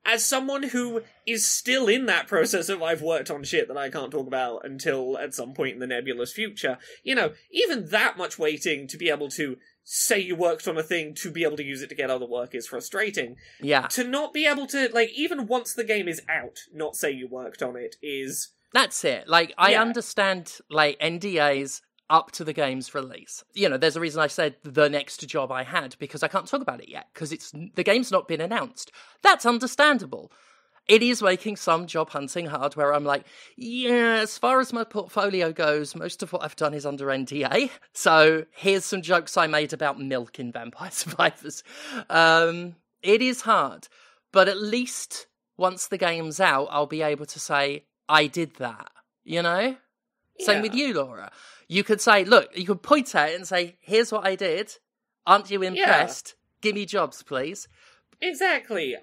Speaker 3: as someone who is still in that process of I've worked on shit that I can't talk about until at some point in the nebulous future. You know, even that much waiting to be able to say you worked on a thing to be able to use it to get other work is frustrating.
Speaker 1: Yeah.
Speaker 3: To not be able to, like, even once the game is out, not say you worked on it is...
Speaker 1: That's it. Like, I understand, like, NDAs up to the game's release. You know, there's a reason I said the next job I had, because I can't talk about it yet, because the game's not been announced. That's understandable. it is making some job hunting hard, where I'm like, yeah, as far as my portfolio goes, most of what I've done is under NDA. So here's some jokes I made about milk in Vampire Survivors. It is hard, but at least once the game's out, I'll be able to say, I did that, you know? Yeah. Same with you, Laura. You could say, look, you could point at it and say, here's what I did. Aren't you impressed? Give me jobs, please.
Speaker 3: Exactly.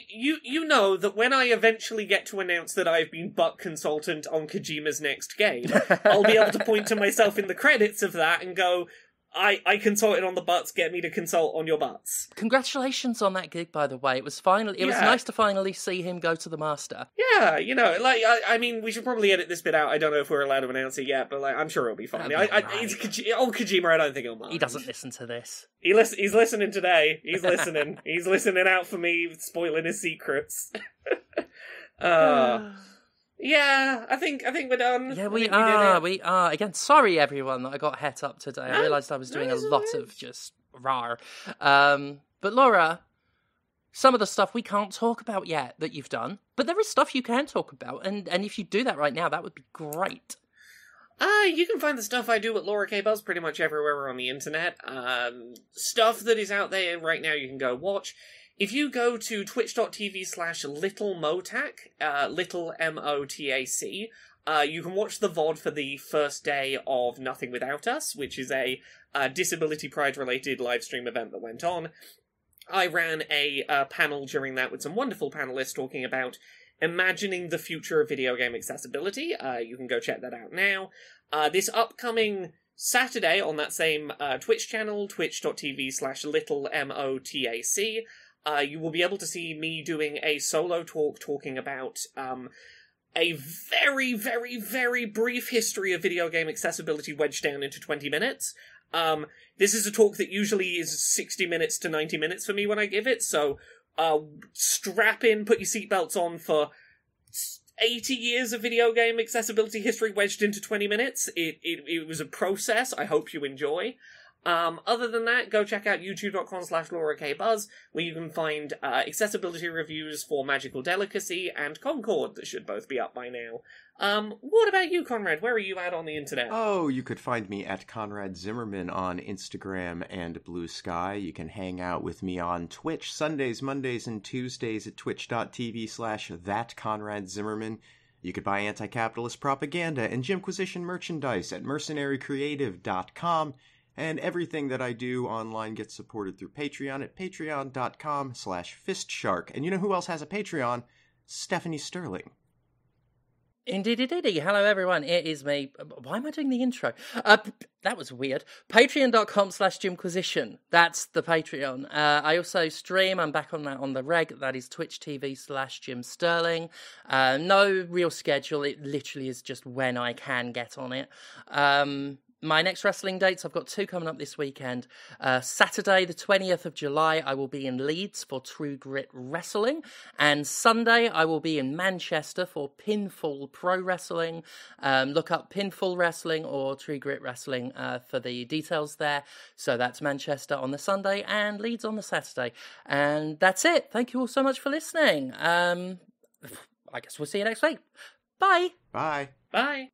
Speaker 3: You know that when I eventually get to announce that I've been butt consultant on Kojima's next game, I'll be able to point to myself in the credits of that and go, I consulted on the butts, get me to consult on your butts.
Speaker 1: Congratulations on that gig, by the way. It was nice to finally see him go to the master.
Speaker 3: Yeah, you know, like, I mean, we should probably edit this bit out. I don't know if we're allowed to announce it yet, but like, I'm sure it'll be fine. Old Kojima, I don't think he'll mind.
Speaker 1: He doesn't listen to this.
Speaker 3: He's listening today. He's listening. He's listening out for me, spoiling his secrets. Yeah, I think we're done.
Speaker 1: Yeah, we are. Again, sorry everyone that I got het up today. I realised I was doing a lot of just rar. But Laura, some of the stuff we can't talk about yet that you've done, but there is stuff you can talk about, and if you do that right now, that would be great.
Speaker 3: You can find the stuff I do at Laura K. Buzz pretty much everywhere on the internet. Stuff that is out there right now you can go watch. If you go to twitch.tv/littlemotac, little MOTAC, you can watch the VOD for the first day of Nothing Without Us, which is a Disability Pride-related live stream event that went on. I ran a panel during that with some wonderful panelists talking about imagining the future of video game accessibility. You can go check that out now. This upcoming Saturday on that same Twitch channel, twitch.tv/little MOTAC, you will be able to see me doing a solo talk talking about a very, very, very brief history of video game accessibility wedged down into 20 minutes. This is a talk that usually is 60 minutes to 90 minutes for me when I give it, so strap in, put your seatbelts on for 80 years of video game accessibility history wedged into 20 minutes. It was a process I hope you enjoy. Other than that, go check out youtube.com/LauraKBuzz, where you can find accessibility reviews for Magical Delicacy and Concord that should both be up by now. What about you, Conrad? Where are you at on the internet?
Speaker 2: Oh, you could find me at Conrad Zimmerman on Instagram and Blue Sky. You can hang out with me on Twitch Sundays, Mondays, and Tuesdays at twitch.tv/thatConradZimmerman. You could buy anti-capitalist propaganda and Jimquisition merchandise at mercenarycreative.com. And everything that I do online gets supported through Patreon at patreon.com/fistshark. And you know who else has a Patreon? Stephanie Sterling.
Speaker 1: Indeed. Hello, everyone. It is me. Why am I doing the intro? That was weird. Patreon.com/Jimquisition. That's the Patreon. I also stream. I'm back on that on the reg. That is Twitch TV/JimSterling. No real schedule. It literally is just when I can get on it. My next wrestling dates, I've got 2 coming up this weekend. Saturday, the 20th of July, I will be in Leeds for True Grit Wrestling. And Sunday, I will be in Manchester for Pinfall Pro Wrestling. Look up Pinfall Wrestling or True Grit Wrestling for the details there. So that's Manchester on the Sunday and Leeds on the Saturday. And that's it. Thank you all so much for listening. I guess we'll see you next week. Bye.
Speaker 2: Bye.
Speaker 3: Bye.